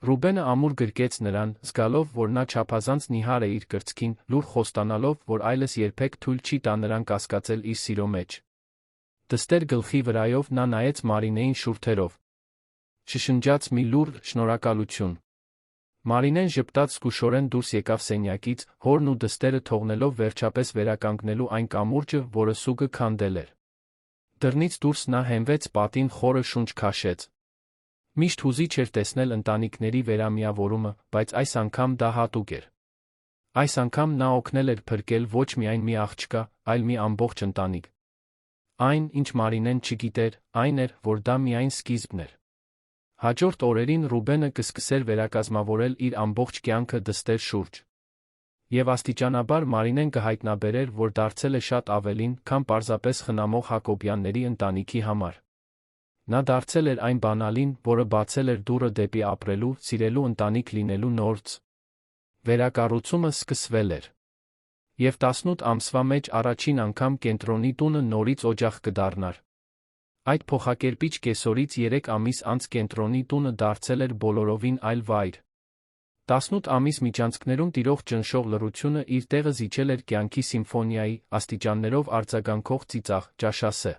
Ռուբենը ամուր գրկեց նրան, զգալով, որ նա չափազանց նիհար է իր կրծքին, լուր խոստանալով, որ այլս երբեք թույլ չի տա նրան կասկածել իր սիրո մեջ։ Դստեր գլխի վրայով նա նայեց Մարինեին շուրթերով։ Շշնջաց մի լուր շնորհակալություն։ Մարինեն ժպտաց զգուշորեն դուրս եկավ սենյակից, հորն ու դստերը թողնելով վերջապես վերականգնելու այն կամուրջը, որը սուգը քանդել էր։ Դռնից դուրս նա հենվեց պատին, խորը շունչ քաշեց։ Միշտ հուզիչ էր տեսնել ընտանիքների վերամիավորումը, բայց այս անգամ դա հատուկ էր։ Այս անգամ նա օգնել էր փրկել ոչ միայն մի աղջկա, այլ մի ամբողջ ընտանիք։ Այն, ինչ Մարինեն չգիտեր, այն էր, որ դա միայն սկիզբն էր։ Հաջորդ օրերին Ռուբենը կսկսեր վերակազմավորել իր ամբողջ կյանքը դստեր շուրջ։ Եվ աստիճանաբար Մարինեն կհայտնաբերեր, որ դարձել է շատ ավելին, քան պարզապես խնամող Հակոբյանների ընտանիքի համար։ Նա դարձել էր այն բանալին, որը բացել էր դուռը դեպի ապրելու, սիրելու ընտանիք լինելու նորից։ Վերակառուցումը սկսվել էր։ Եվ 18 ամսվա մեջ առաջին անգամ կենտրոնի տունը նորից օջախ կդառնար։ Այդ փոխակերպիչ կեսօրից 3 ամիս անց կենտրոնի տունը դարձել էր բոլորովին այլ վայր։ 18 ամիս միջանցքներում տիրող ճնշող լռությունը իր տեղը զիջել էր կյանքի սիմֆոնիայի, աստիճաններով արձագանքող ծիծաղ, ճաշասե։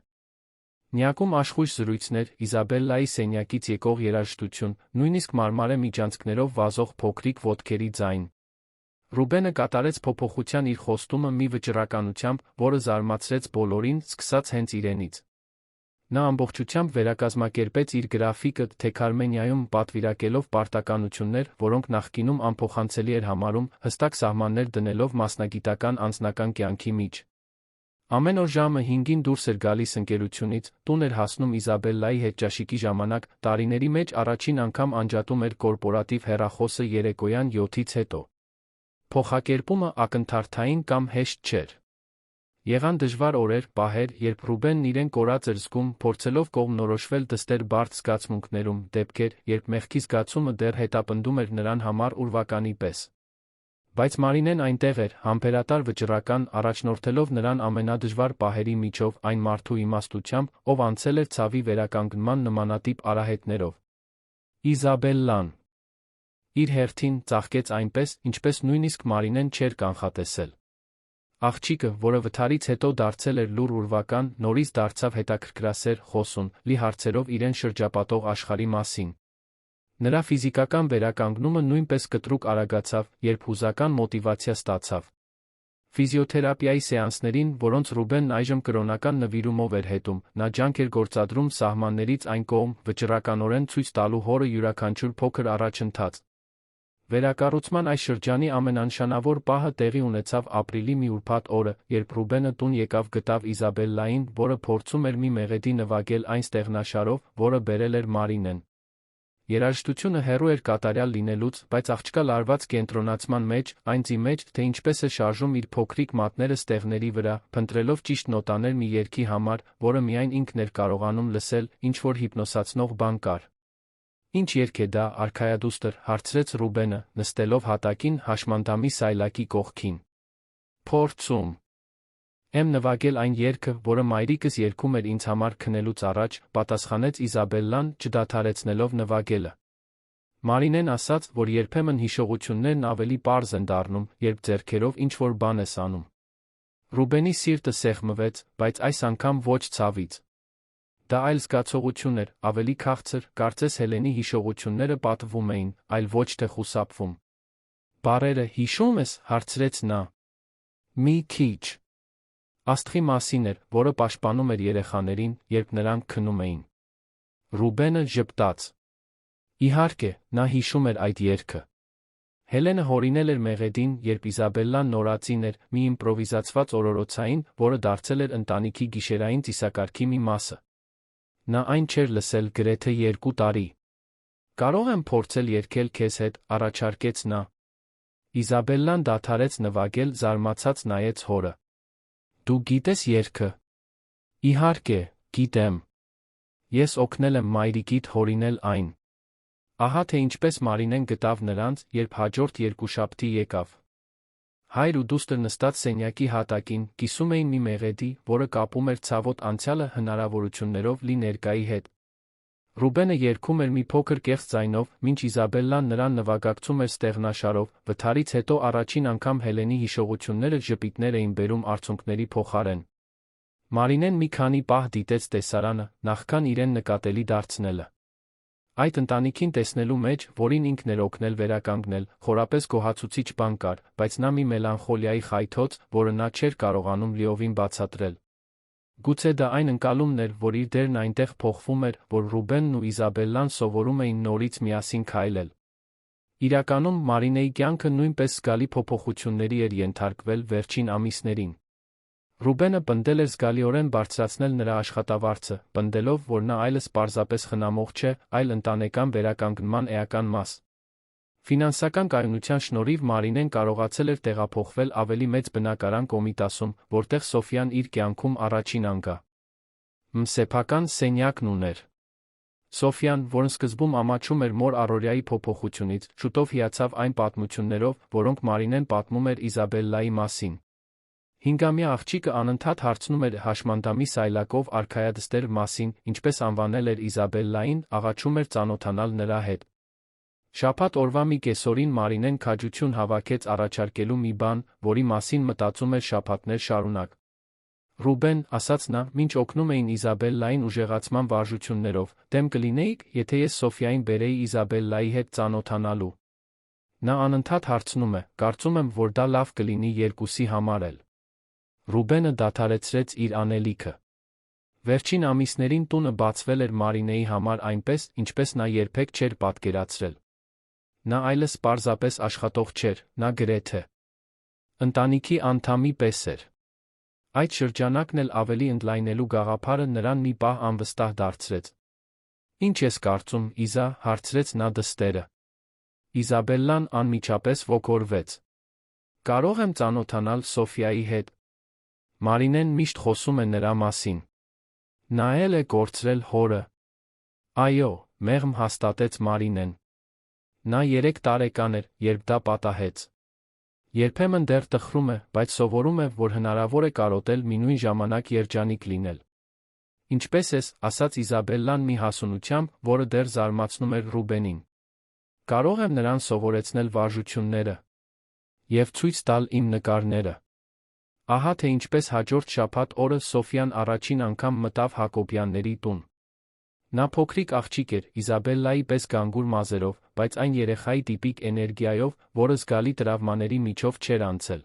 Նյակում աշխույժ զրույցներ, Իզաբելլայի սենյակից եկող երաժշտություն, նույնիսկ մարմարե միջանցքներով վազող փոքրիկ ոտքերի ձայն։ Ռուբենը կատարեց փոփոխության իր խոստումը մի վճռականությամբ, որը զարմացրեց բոլորին, սկսած հենց իրենից։ Նա ամբողջությամբ վերակազմակերպեց իր գրաֆիկը, Թեքարմենիայում պատվիրակելով պարտականություններ, որոնք նախկինում անփոխանցելի էր համարում, հստակ սահմաններ դնելով մասնագիտական անձնական կյանքի միջ։ Ամեն օր ժամը 5-ին դուրս էր գալիս ընկերությունից, տուն էր հասնում Իզաբելլայի հետ ճաշիկի ժամանակ, տարիների մեջ առաջին անգամ անջատում էր կորպորատիվ հեռախոսը երեկոյան 7-ից հետո։ Փոխակերպումը ակնթարթային կամ հեշտ չէր։ Եղան դժվար օրեր, պահեր, երբ Ռուբենն իրեն կորած էր զգում, փորձելով կողմնորոշվել դստեր բարդ զգացմունքներում, դեպքեր, երբ մեղքի զգացումը դեռ հետապնդում էր նրան համար ուրվականի պես։ Բայց Մարինեն այնտեղ էր, համբերատար վճռական, առաջնորդելով նրան ամենադժվար պահերի միջով, այն մարդու իմաստությամբ, ով անցել էր ցավի վերականգնման նմանատիպ արահետներով։ Իզաբելլան իր հերթին ծաղկեց այնպես, ինչպես նույնիսկ Մարինեն չէր կանխատեսել։ Աղջիկը, որը վթարից հետո դարձել էր լուռ ուրվական, նորից դարձավ հետաքրքրասեր, խոսուն, լի հարցերով իրեն շրջապատող աշխարհի մասին։ Նրա ֆիզիկական վերականգնումը նույնպես կտրուկ արագացավ, երբ հուզական մոտիվացիա ստացավ։ Ֆիզիոթերապիայի սեանսներին, որոնց Ռուբենն այժմ կրոնական նվիրումով էր հետում, նա ջանք էր գործադրում սահմաններից այն կողմ, վճռականորեն ցույց տալու հորը յուրաքանչյուր փոքր առաջընթաց։ Վերակառուցման այս շրջանի ամենանշանավոր պահը տեղի ունեցավ ապրիլի մի ուրբաթ օրը, երբ Ռուբենը տուն եկավ գտավ Իզաբելլային, որը փորձում էր մի մեղեդի նվագել այն ստեղնաշարով, որը բերել էր Մարինեն։ Երաժշտությունը հեռու էր կատարյալ լինելուց, բայց աղջկա լարված կենտրոնացման մեջ, այն ձի մեջ, թե ինչպես է շարժում իր փոքրիկ մատները ստեղների վրա, փնտրելով ճիշտ նոտաներ մի երգի համար, որը միայն ինքն էր կարողանում լսել, ինչ-որ հիպնոսացնող բան կար։ Ինչ երգ է դա, արքայադուստր, հարցրեց Ռուբենը, նստելով հատակին հաշմանդամի սայլակի կողքին։ Փորձում եմ նվագել այն երգը, որը մայրիկս երգում էր ինձ համար քնելուց առաջ, պատասխանեց Իզաբելլան, չդադարեցնելով նվագելը։ Մարինեն ասաց, որ երբեմն հիշողություններն ավելի պարզ են դառնում, երբ ձեռքերով ինչ-որ բան ես անում։ Ռուբենի սիրտը սեղմվեց, բայց այս անգամ ոչ ցավից։ Դա այլ զգացողություն էր, ավելի քաղցր, կարծես Հելենի հիշողությունները պատվում էին, այլ ոչ թե խուսափվում։ Բառերը հիշում ես, հարցրեց նա։ Մի քիչ։ Աստղի մասին էր, որը պաշտպանում էր երեխաներին, երբ նրանք քնում էին։ Ռուբենը ժպտաց։ Իհարկե, նա հիշում էր այդ երգը։ Հելենը հորինել էր մեղեդին, երբ Իզաբելլան նորածին էր, մի իմպրովիզացված օրորոցային, որը դարձել էր ընտանիքի գիշերային ծիսակարգի մի մասը։ Նա այն չէր լսել գրեթե 2 տարի։ Կարող եմ փորձել երգել քեզ հետ, առաջարկեց նա։ Իզաբելլան դադարեց նվագել, զարմացած նայեց հորը։ Դու գիտես երգը։ Իհարկե, գիտեմ։ Ես օգնել եմ մայրիկիդ հորինել այն։ Ահա թե ինչպես Մարինեն գտավ նրանց, երբ հաջորդ երկուշաբթի եկավ։ Հայր ու դուստր նստած սենյակի հատակին, կիսում էին մի մեղեդի, որը կապում էր ցավոտ անցյալը հնարավորություններով լի ներկայի հետ։ Ռուբենը երգում էր մի փոքր կեղծ ձայնով, մինչ Իզաբելլան նրան նվագակցում էր ստեղնաշարով, վթարից հետո առաջին անգամ Հելենի հիշողությունները ժպիտներ էին բերում արցունքների փոխարեն։ Մարինեն մի քանի պահ դիտեց տեսարանը, նախքան իրեն նկատելի դարձնելը։ Այդ ընտանիքին տեսնելու մեջ, որին ինքն էր օգնել վերականգնել, խորապես գոհացուցիչ բան կար, բայց նա մի մելանխոլիայի խայթոց, որը նա չէր կարողանում լիովին բացատրել։ Գուցե դա այն ընկալումն էր, որ իր դերն այնտեղ փոխվում էր, որ Ռուբենն ու Իզաբելլան սովորում էին նորից միասին քայլել։ Իրականում Մարինեի կյանքը նույնպես զգալի փոփոխությունների էր ենթարկվել վերջին ամիսներին։ Ռուբենը պնդել էր զգալիորեն բարձրացնել նրա աշխատավարձը, պնդելով, որ նա այլևս պարզապես խնամող չէ, այլ ընտանեկան վերականգնման էական մաս։ Ֆինանսական կայունության շնորհիվ Մարինեն կարողացել էր տեղափոխվել ավելի մեծ բնակարան Կոմիտասում, որտեղ Սոֆյան իր կյանքում առաջին սեփական սենյակն ուներ։ Սոֆյան, որն սկզբում ամաչում էր մոր առօրյայի փոփոխությունից, շուտով հիացավ այն պատմություններով, որոնք Մարինեն պատմում էր Իզաբելլայի մասին։ 5-ամյա աղջիկը անընդհատ հարցնում էր հաշմանդամի սայլակով արքայադստեր մասին, ինչպես անվանել էր Իզաբելլային, աղաչում էր ծանոթանալ նրա հետ։ Շաբաթ օրվա մի կեսօրին Մարինեն քաջություն հավաքեց առաջարկելու մի բան, որի մասին մտածում էր շաբաթներ շարունակ։ Ռուբեն, ասաց նա, մինչ օգնում էին Իզաբելլային ուժեղացման վարժություններով, դեմ կլինեիք, եթե ես Սոֆիային բերեի Իզաբելլայի հետ ծանոթանալու։ Նա անընդհատ հարցնում է, կարծում եմ, որ դա լավ կլինի երկուսի համար էլ։ Ռուբենը դադարեցրեց իր անելիքը։ Վերջին ամիսներին տունը բացվել էր Մարինեի համար այնպես, ինչպես նա երբեք չէր պատկերացրել։ Նա այլս պարզապես աշխատող չէր, նա գրեթե ընտանիքի անդամի պես էր։ Այդ շրջանակն էլ ավելի ընդլայնելու գաղափարը նրան մի պահ անվստահ դարձրեց։ Ինչ ես կարծում, Իզա, հարցրեց նա դստերը։ Իզաբելլան անմիջապես ոգորվեց։ Կարող եմ ծանոթանալ Սոֆիայի հետ։ Մարինեն միշտ խոսում է նրա մասին։ Նա էլ է կորցրել հորը։ Այո, մեղմ հաստատեց Մարինեն։ Նա 3 տարեկան էր, երբ դա պատահեց։ Երբեմն դեռ տխրում է, բայց սովորում է, որ հնարավոր է կարոտել մի նույն ժամանակ երջանիկ լինել։ Ինչպես ես, ասաց Իզաբելլան մի հասունությամբ, որը դեռ զարմացնում էր Ռուբենին։ Կարող եմ նրան սովորեցնել վարժությունները և ցույց տալ իմ նկարները։ Ահա թե ինչպես հաջորդ շաբաթ օրը Սոֆյան առաջին անգամ մտավ Հակոբյանների տուն։ Նա փոքրիկ աղջիկ էր, Իզաբելլայի պես գանգուր մազերով, բայց այն երեխայի տիպիկ էներգիայով, որը զգալի տրավմաների միջով չէր անցել։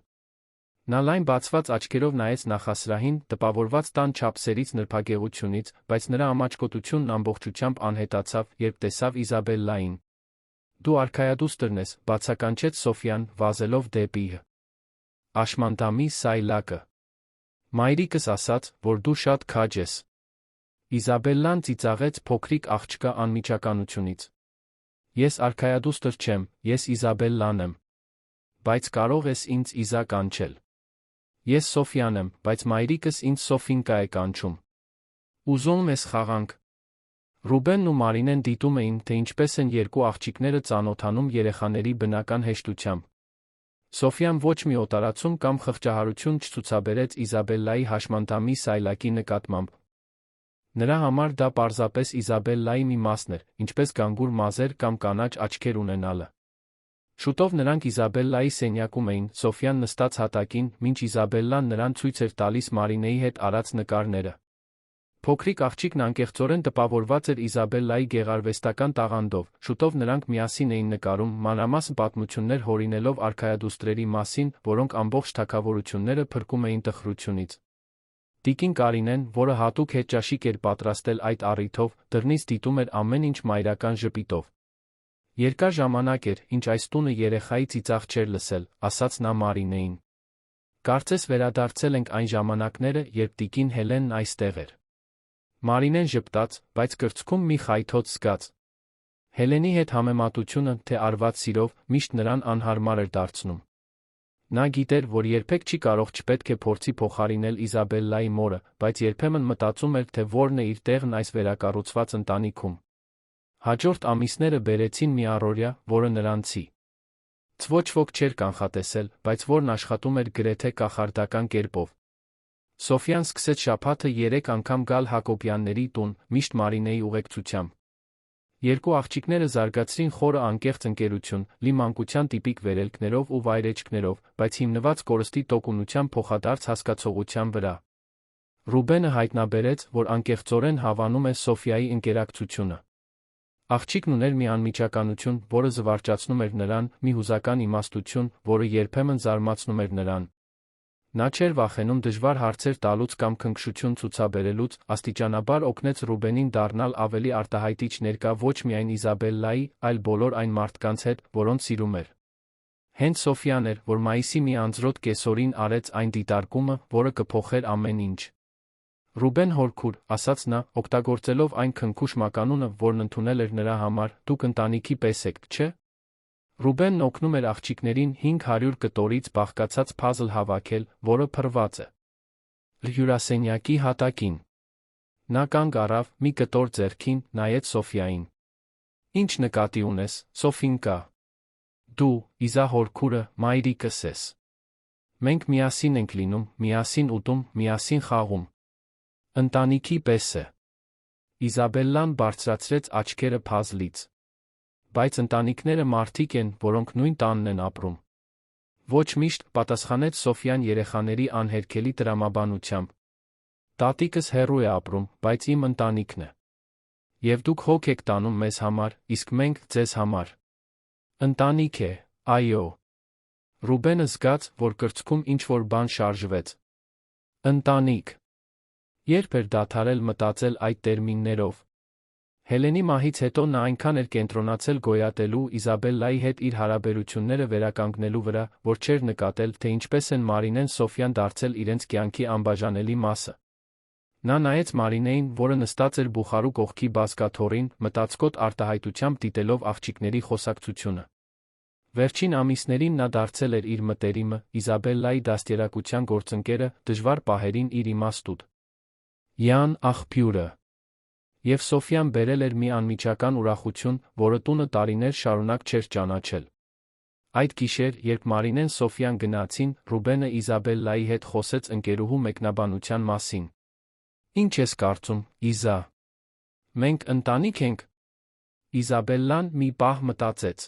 Նա լայն բացված աչքերով նայեց նախասրահին, տպավորված տան չափսերից նրբագեղությունից, բայց նրա ամաչկոտությունն ամբողջությամբ անհետացավ, երբ տեսավ Իզաբելլային։ Դու արքայադուստրն ես, բացականչեց Սոֆյան, վազելով դեպի աշմանդամի սայլակը։ Մայրիկս ասաց, որ դու շատ քաջ ես։ Իզաբելլան ծիծաղեց փոքրիկ աղջկա անմիջականությունից։ Ես արքայադուստր չեմ, ես Իզաբելլան եմ։ Բայց կարող ես ինձ Իզա կանչել։ Ես Սոֆյան եմ, բայց մայրիկս ինձ Սոֆինկա է կանչում։ Ուզում ես խաղանք։ Ռուբենն ու Մարինեն դիտում էին, թե ինչպես են երկու աղջիկները ծանոթանում երեխաների բնական հեշտությամբ։ Սոֆյան ոչ մի օտարացում կամ խղճահարություն չցուցաբերեց Իզաբելլայի հաշմանդամի սայլակի նկատմամբ։ Նրա համար դա պարզապես Իզաբելլայի մի մասն էր, ինչպես գանգուր մազեր կամ կանաչ աչքեր ունենալը։ Շուտով նրանք Իզաբելլայի սենյակում էին, Սոֆյան նստած հատակին, մինչ Իզաբելլան նրան ցույց էր տալիս Մարինեի հետ արած նկարները։ Փոքրիկ աղջիկն անկեղծորեն տպավորված էր Իզաբելլայի գեղարվեստական տաղանդով, շուտով նրանք միասին էին նկարում, մանրամասն պատմություններ հորինելով արքայադուստրերի մասին, որոնք ամբողջ թագավորությունները փրկում էին տխրությունից։ Տիկին Կարինեն, որը հատուկ հետճաշիկ էր պատրաստել այդ առիթով, դռնից դիտում էր ամեն ինչ մայրական ժպիտով։ Երկար ժամանակ էր, ինչ այս տունը երեխայի ծիծաղ չէր լսել, ասաց նա Մարինեին։ Կարծես վերադարձել ենք այն ժամանակները, երբ տիկին Հելենն այստեղ էր։ Մարինեն ժպտաց, բայց կրծքում մի խայթոց զգաց։ Հելենի հետ համեմատությունը, թե արված սիրով, միշտ նրան անհարմար էր դարձնում։ Նա գիտեր, որ երբեք չի կարող չպետք է փորձի փոխարինել Իզաբելլայի մորը, բայց երբեմն մտածում էր, թե որն է իր տեղն այս վերակառուցված ընտանիքում։ Հաջորդ ամիսները բերեցին մի առօրյա, որը նրանցից ոչ ոք չէր կանխատեսել, բայց որն աշխատում էր գրեթե կախարդական կերպով։ Սոֆյան սկսեց շաբաթը 3 անգամ գալ Հակոբյանների տուն, միշտ Մարինեի ուղեկցությամբ։ Երկու աղջիկները զարգացրին խորը անկեղծ ընկերություն, լի մանկության տիպիկ վերելքներով ու վայրեջքներով, բայց հիմնված կորստի տոկունության փոխադարձ հասկացողության վրա։ Ռուբենը հայտնաբերեց, որ անկեղծորեն հավանում է Սոֆիայի ընկերակցությունը։ Աղջիկն ուներ մի անմիջականություն, որը զվարճացնում էր նրան, մի հուզական իմաստություն, որը երբեմն զարմացնում էր նրան։ Նա չէր վախենում դժվար հարցեր տալուց կամ քնքշություն ցուցաբերելուց, աստիճանաբար օգնեց Ռուբենին դառնալ ավելի արտահայտիչ ներկա ոչ միայն Իզաբելլայի, այլ բոլոր այն մարդկանց հետ, որոնց սիրում էր։ Հենց Սոֆյան էր, որ մայիսի մի անձրոտ կեսօրին արեց այն դիտարկումը, որը կփոխեր ամեն ինչ։ Ռուբեն հորքուր, ասաց նա, օգտագործելով այն քնքուշ մականունը, որն ընդունել էր նրա համար, դուք ընտանիքի պես եք, չէ՞։ Ռուբենն օգնում էր աղջիկներին 500 կտորից բաղկացած փազլ հավաքել, որը փռված է հյուրասենյակի հատակին։ Նա կանգ առավ, մի կտոր ձեռքին, նայեց Սոֆիային։ Ինչ նկատի ունես, Սոֆինկա։ Դու, Իզա հորքուրը, մայրիկս ես։ Մենք միասին ենք լինում, միասին ուտում, միասին խաղում։ Ընտանիքի պես է։ Իզաբելլան բարձրացրեց աչքերը փազլից։ Բայց ընտանիքները մարդիկ են, որոնք նույն տանն են ապրում։ Ոչ միշտ, պատասխանեց Սոֆյան երեխաների անհերքելի տրամաբանությամբ։ Տատիկս հեռու է ապրում, բայց իմ ընտանիքն է։ Եվ դուք հոգ եք տանում մեզ համար, իսկ մենք ձեզ համար։ Ընտանիք է, այո։ Ռուբենը զգաց, որ կրծքում ինչ-որ բան շարժվեց։ Ընտանիք։ Երբ էր դադարել մտածել այդ տերմիններով։ Հելենի մահից հետո նա այնքան էր կենտրոնացել գոյատելու Իզաբելլայի հետ իր հարաբերությունները վերականգնելու վրա, որ չէր նկատել, թե ինչպես են Մարինեն Սոֆյան դարձել իրենց կյանքի անբաժանելի մասը։ Նա նայեց Մարինեին, որը նստած էր բուխարու կողքի բազկաթոռին, մտածկոտ արտահայտությամբ դիտելով աղջիկների խոսակցությունը։ Վերջին ամիսներին նա դարձել էր իր մտերիմը, Իզաբելլայի դաստիարակության գործընկերը, դժվար պահերին իր իմաստուտ յան աղբյուրը։ Եվ Սոֆյան բերել էր մի անմիջական ուրախություն, որը տունը տարիներ շարունակ չէր ճանաչել։ Այդ գիշեր, երբ Մարինեն Սոֆյան գնացին, Ռուբենը Իզաբելլայի հետ խոսեց ընկերուհու մեկնաբանության մասին։ Ինչ ես կարծում, Իզա։ Մենք ընտանիք ենք։ Իզաբելլան մի պահ մտածեց։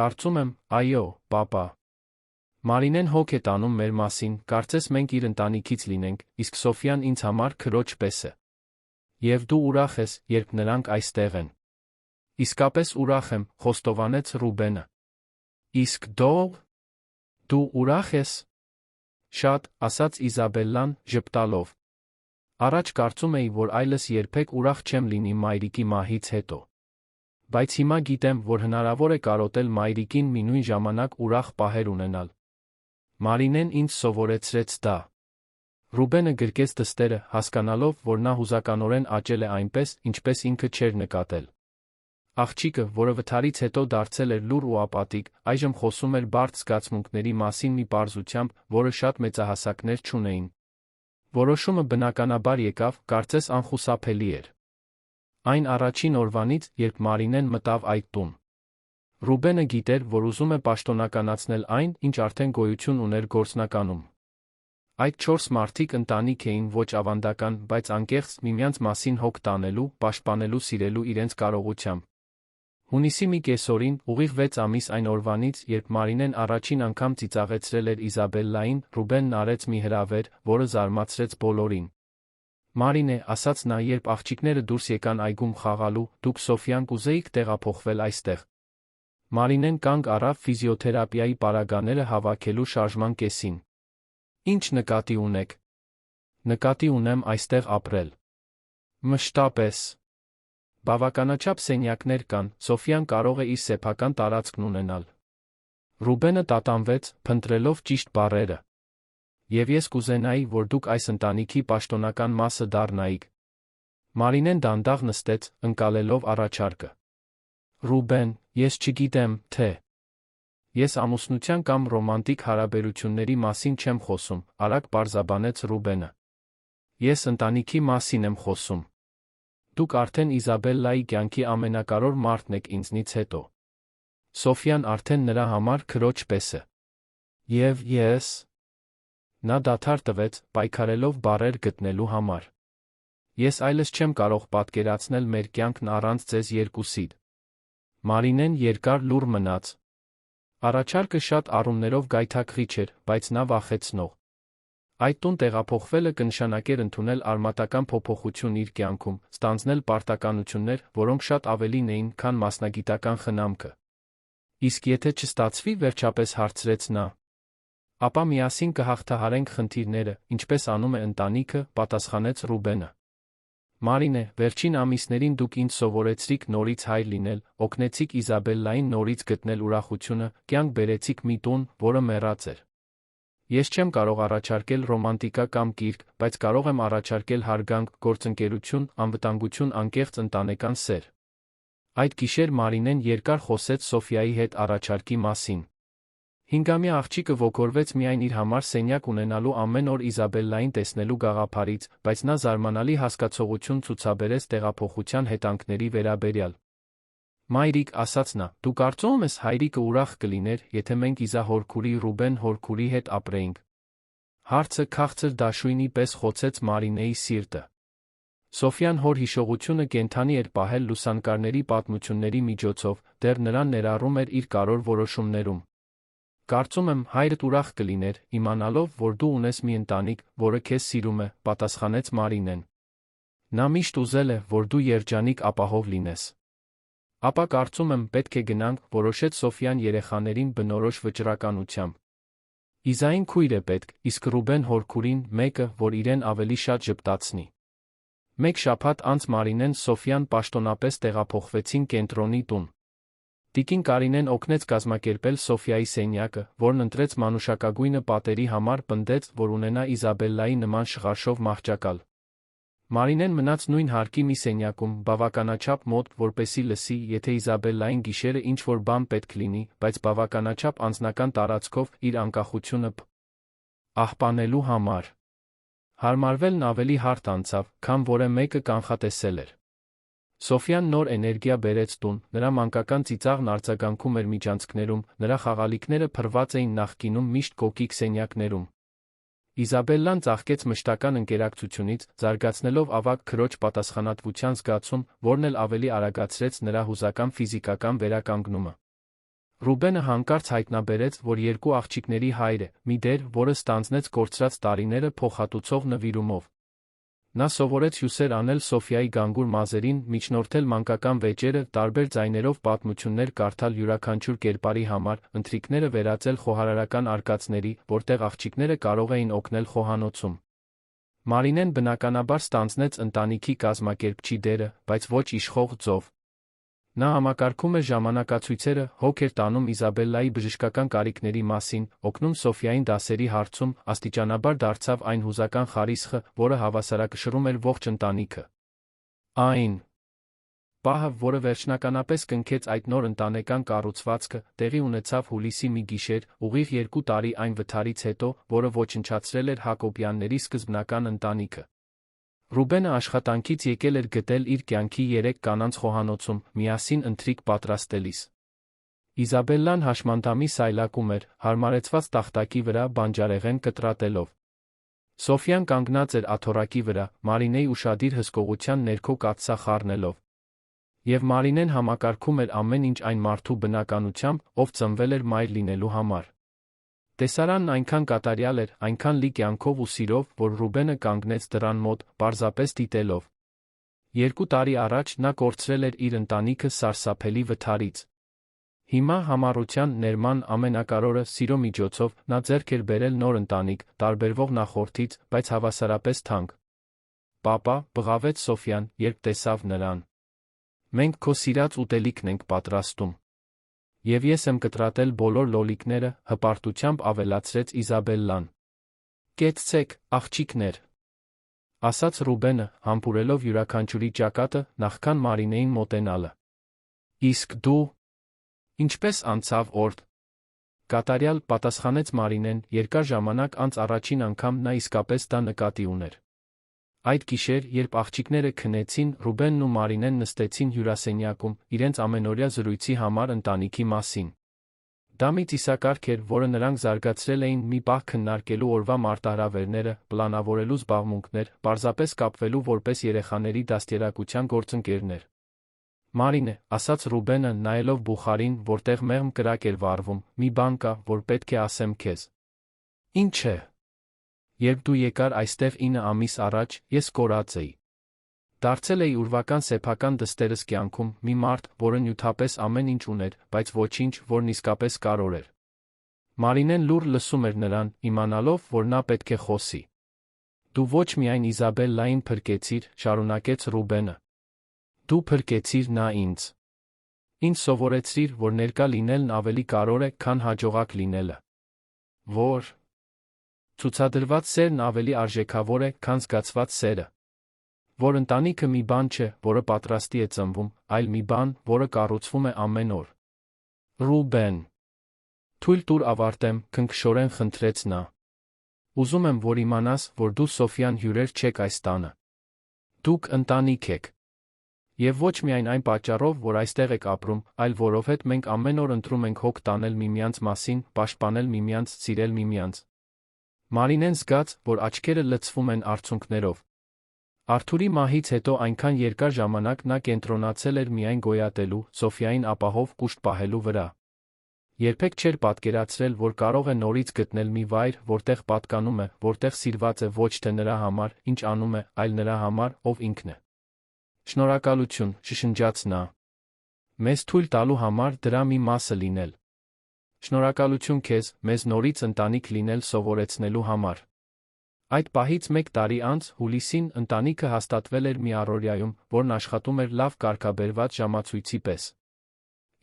Կարծում եմ, այո, պապա։ Մարինեն հոգ է տանում մեր մասին, կարծես մենք իր ընտանիքից լինենք, իսկ Սոֆյան ինձ համար քրոջ պես է։ Եվ դու ուրախ ես, երբ նրանք այստեղ են։ Իսկապես ուրախ եմ, խոստովանեց Ռուբենը։ Իսկ դու ուրախ ես։ Շատ, ասաց Իզաբելլան, ժպտալով։ Առաջ կարծում էի, որ այլս երբեք ուրախ չեմ լինի մայրիկի մահից հետո։ Բայց հիմա գիտեմ, որ հնարավոր է կարոտել մայրիկին մի նույն ժամանակ ուրախ պահեր ունենալ։ Մարինեն ինձ սովորեցրեց դա։ Ռուբենը գրկեց դստերը, հասկանալով, որ նա հուզականորեն աճել է այնպես, ինչպես ինքը չէր նկատել։ Աղջիկը, որը վթարից հետո դարձել էր լուռ ու ապատիկ, այժմ խոսում էր բարդ զգացմունքների մասին մի պարզությամբ, որը շատ մեծահասակներ չունեին։ Որոշումը բնականաբար եկավ, կարծես անխուսափելի էր։ Այն առաջին օրվանից, երբ Մարինեն մտավ այդ տուն։ Ռուբենը գիտեր, որ ուզում է պաշտոնականացնել այն, ինչ արդեն գոյություն ուներ գործնականում։ Այդ 4 մարդիկ ընտանիք էին ոչ ավանդական, բայց անկեղծ, միմյանց մասին հոգ տանելու, պաշտպանելու սիրելու իրենց կարողությամբ։ Հունիսի մի կեսօրին, ուղիղ 6 ամիս այն օրվանից, երբ Մարինեն առաջին անգամ ծիծաղեցրել էր Իզաբելլային, Ռուբենն արեց մի հրավեր, որը զարմացրեց բոլորին։ Մարինե, ասաց նա, երբ աղջիկները դուրս եկան այգում խաղալու, դուք Սոֆյան կուզեիք տեղափոխվել այստեղ։ Մարինեն կանգ առավ ֆիզիոթերապիայի պարագաները հավաքելու շարժման կեսին։ Ինչ նկատի ունեք։ Նկատի ունեմ այստեղ ապրել։ Մշտապես։ Բավականաչափ սենյակներ կան, Սոֆյան կարող է իր սեփական տարածքն ունենալ։ Ռուբենը տատանվեց, փնտրելով ճիշտ բառերը։ Եվ ես կուզենայի, որ դուք այս ընտանիքի պաշտոնական մասը դառնայիք։ Մարինեն դանդաղ նստեց, ընկալելով առաջարկը։ Ռուբեն, ես չգիտեմ, թե։ Ես ամուսնության կամ ռոմանտիկ հարաբերությունների մասին չեմ խոսում, արագ պարզաբանեց Ռուբենը։ Ես ընտանիքի մասին եմ խոսում։ Դուք արդեն Իզաբելլայի կյանքի ամենակարևոր մարդն եք ինձնից հետո։ Սոֆյան արդեն նրա համար քրոջ պես է։ Եվ ես։ Նա դադար տվեց, պայքարելով բառեր գտնելու համար։ Ես այլս չեմ կարող պատկերացնել մեր կյանքն առանց ձեզ երկուսի։ Մարինեն երկար լուռ մնաց։ Առաջարկը շատ առումներով գայթակղիչ էր, բայց նա վախեցնող։ Այդ տուն տեղափոխվելը կնշանակեր ընդունել արմատական փոփոխություն իր կյանքում, ստանձնել պարտականություններ, որոնք շատ ավելին էին, քան մասնագիտական խնամքը։ Իսկ եթե չստացվի, վերջապես հարցրեց նա։ Ապա միասին կհաղթահարենք խնդիրները, ինչպես անում է ընտանիքը, պատասխանեց Ռուբենը։ Մարինե, վերջին ամիսներին դուք ինձ սովորեցրիք նորից հայր լինել, օգնեցիք Իզաբելլային նորից գտնել ուրախությունը, կյանք բերեցիք մի տուն, որը մեռած էր։ Ես չեմ կարող առաջարկել ռոմանտիկա կամ կիրք, բայց կարող եմ առաջարկել հարգանք, գործընկերություն, անվտանգություն, անկեղծ ընտանեկան սեր։ Այդ գիշեր Մարինեն երկար խոսեց Սոֆյայի հետ առաջարկի մասին։ 5-ամյա աղջիկը ոգորվեց միայն իր համար սենյակ ունենալու ամեն օր Իզաբելլային տեսնելու գաղափարից, բայց նա զարմանալի հասկացողություն ցուցաբերեց տեղափոխության հետանքների վերաբերյալ։ Մայրիկ, ասաց նա, դու կարծում ես հայրիկը ուրախ կլիներ, եթե մենք Իզա հորքուրի Ռուբեն հորքուրի հետ ապրեինք։ Հարցը քաղցր դաշույնի պես խոցեց Մարինեի սիրտը։ Սոֆյան հոր հիշողությունը կենդանի էր պահել լուսանկարների պատմությունների միջոցով, դեռ նրան ներառում էր իր կարևոր որոշումներում։ Կարծում եմ, հայրդ ուրախ կլիներ, իմանալով, որ դու ունես մի ընտանիք, որը քեզ սիրում է, պատասխանեց Մարինեն։ Նա միշտ ուզել է, որ դու երջանիկ ապահով լինես։ Ապա կարծում եմ, պետք է գնանք, որոշեց Սոֆյան երեխաներին բնորոշ վճռականությամբ։ Իզային քույր է պետք, իսկ Ռուբեն հորքուրին մեկը, որ իրեն ավելի շատ ժպտացնի։ Մեկ շաբաթ անց Մարինեն Սոֆյան պաշտոնապես տեղափոխվեցին կենտրոնի տուն։ Տիկին Կարինեն օգնեց կազմակերպել Սոֆյայի սենյակը, որն ընտրեց մանուշակագույնը պատերի համար, պնդեց, որ ունենա Իզաբելլայի նման շղարշով մահճակալ։ Մարինեն մնաց նույն հարկի մի սենյակում, բավականաչափ մոտ, որպեսզի լսի, եթե Իզաբելլային գիշերը ինչ-որ բան պետք լինի, բայց բավականաչափ անձնական տարածքով իր անկախությունը պահպանելու համար։ Հարմարվելն ավելի հարթ անցավ, քան որը մեկը կանխատեսել էր։ Սոֆյան նոր էներգիա բերեց տուն, նրա մանկական ծիծաղն արձագանքում էր միջանցքներում, նրա խաղալիքները փռված էին նախկինում միշտ կոկիկ սենյակներում։ Իզաբելլան ծաղկեց մշտական ընկերակցությունից, զարգացնելով ավագ քրոջ պատասխանատվության զգացում, որն էլ ավելի արագացրեց նրա հուզական ֆիզիկական վերականգնումը։ Ռուբենը հանկարծ հայտնաբերեց, որ երկու աղջիկների հայր է, մի դեր, որը ստանձնեց կորցրած տարիները փոխհատուցող նվիրումով։ Նա սովորեց հյուսեր անել Սոֆյայի գանգուր մազերին, միջնորդել մանկական վեճերը, տարբեր ձայներով պատմություններ կարդալ յուրաքանչյուր կերպարի համար, ընթրիքները վերածել խոհարարական արկածների, որտեղ աղջիկները կարող էին օգնել խոհանոցում։ Մարինեն բնականաբար ստանձնեց ընտանիքի կազմակերպչի դերը, բայց ոչ իշխող ձով։ Նա համակարգում էր ժամանակացույցերը, հոգ էր տանում Իզաբելլայի բժշկական կարիքների մասին, օգնում Սոֆյային դասերի հարցում, աստիճանաբար դարձավ այն հուզական խարիսխը, որը հավասարակշռում էր ողջ ընտանիքը։ Այն պահը, որը վերջնականապես կնքեց այդ նոր ընտանեկան կառուցվածքը, տեղի ունեցավ հուլիսի մի գիշեր, ուղիղ 2 տարի այն վթարից հետո, որը ոչնչացրել էր Հակոբյանների սկզբնական ընտանիքը։ Ռուբենը աշխատանքից եկել էր գտել իր կյանքի 3 կանանց խոհանոցում, միասին ընթրիք պատրաստելիս։ Իզաբելլան հաշմանդամի սայլակում էր, հարմարեցված տախտակի վրա բանջարեղեն կտրատելով։ Սոֆյան կանգնած էր աթոռակի վրա, Մարինեի ուշադիր հսկողության ներքո կաթսա խառնելով։ Եվ Մարինեն համակարգում էր ամեն ինչ այն մարդու բնականությամբ, ով ծնվել էր մայր լինելու համար։ Տեսարանն այնքան կատարյալ էր, այնքան լի կյանքով ու սիրով, որ Ռուբենը կանգնեց դռան մոտ, պարզապես դիտելով։ 2 տարի առաջ նա կորցրել էր իր ընտանիքը սարսափելի վթարից։ Հիմա համառության, ներման ամենակարևորը սիրո միջոցով նա ձեռք էր բերել նոր ընտանիք, տարբերվող նախորդից, բայց հավասարապես թանկ։ Պապա, բղավեց Սոֆյան, երբ տեսավ նրան։ Մենք քո սիրած ուտելիքն ենք պատրաստում։ Եվ ես եմ կտրատել բոլոր լոլիկները, հպարտությամբ ավելացրեց Իզաբելլան։ Կեցցեք, աղջիկներ, ասաց Ռուբենը, համբուրելով յուրաքանչյուրի ճակատը, նախքան Մարինեին մոտենալը։ Իսկ դու… Ինչպես անցավ օրդ։ Կատարյալ, պատասխանեց Մարինեն, երկար ժամանակ անց առաջին անգամ նա իսկապես դա նկատի ուներ։ Այդ գիշեր, երբ աղջիկները քնեցին, Ռուբենն ու Մարինեն նստեցին հյուրասենյակում, իրենց ամենօրյա զրույցի համար ընտանիքի մասին։ Դա մի ծիսակարգ էր, որը նրանք զարգացրել էին մի պահ քննարկելու օրվա մարտահրավերները, պլանավորելու զբաղմունքներ, պարզապես կապվելու որպես երեխաների դաստիարակության գործընկերներ։ Մարինե, ասաց Ռուբենը, նայելով բուխարին, որտեղ մեղմ կրակ էր վառվում, մի բան կա, որ պետք է ասեմ քեզ։ Ինչ է։ Երբ դու եկար այստեղ 9 ամիս առաջ, ես կորած էի։ Դարձել էի ուրվական սեփական դստերս կյանքում, մի մարդ, որը նյութապես ամեն ինչ ուներ, բայց ոչինչ, որն իսկապես կարևոր էր։ Մարինեն լուռ լսում էր նրան, իմանալով, որ նա պետք է խոսի։ Դու ոչ միայն Իզաբելլային փրկեցիր, շարունակեց Ռուբենը։ Դու փրկեցիր նա ինձ։ Ինձ սովորեցրիր, որ ներկա լինելն ավելի կարևոր է, քան հաջողակ լինելը։ Որ ցուցադրված սերն ավելի արժեքավոր է, քան զգացված սերը։ Որ ընտանիքը մի բան չէ, որը պատրաստի է ծնվում, այլ մի բան, որը կառուցվում է ամեն օր։ Ռուբեն. Թույլ տուր ավարտեմ, քնքշորեն խնդրեց նա։ Ուզում եմ, որ իմանաս, որ դու Սոֆյան հյուրեր չեք այս տանը։ Դուք ընտանիք եք։ Եվ ոչ միայն այն պատճառով, որ այստեղ եք ապրում, այլ որովհետև մենք ամեն օր ընտրում ենք հոգ տանել միմյանց մասին, պաշտպանել միմյանց, սիրել միմյանց։ Մարինեն զգաց, որ աչքերը լցվում են արցունքներով։ Արթուրի մահից հետո այնքան երկար ժամանակ նա կենտրոնացել էր միայն գոյատելու, Սոֆիային ապահով կուշտ պահելու վրա։ Երբեք չէր պատկերացրել, որ կարող է նորից գտնել մի վայր, որտեղ պատկանում է, որտեղ սիրված է ոչ թե նրա համար, ինչ անում է, այլ նրա համար, ով ինքն է։ Շնորհակալություն, շշնջաց նա։ Մեզ թույլ տալու համար դրա մի մասը լինել։ Շնորհակալություն քեզ, մեզ նորից ընտանիք լինել սովորեցնելու համար։ Այդ պահից 1 տարի անց, հուլիսին, ընտանիքը հաստատվել էր մի առօրյայում, որն աշխատում էր լավ կարգաբերված ժամացույցի պես։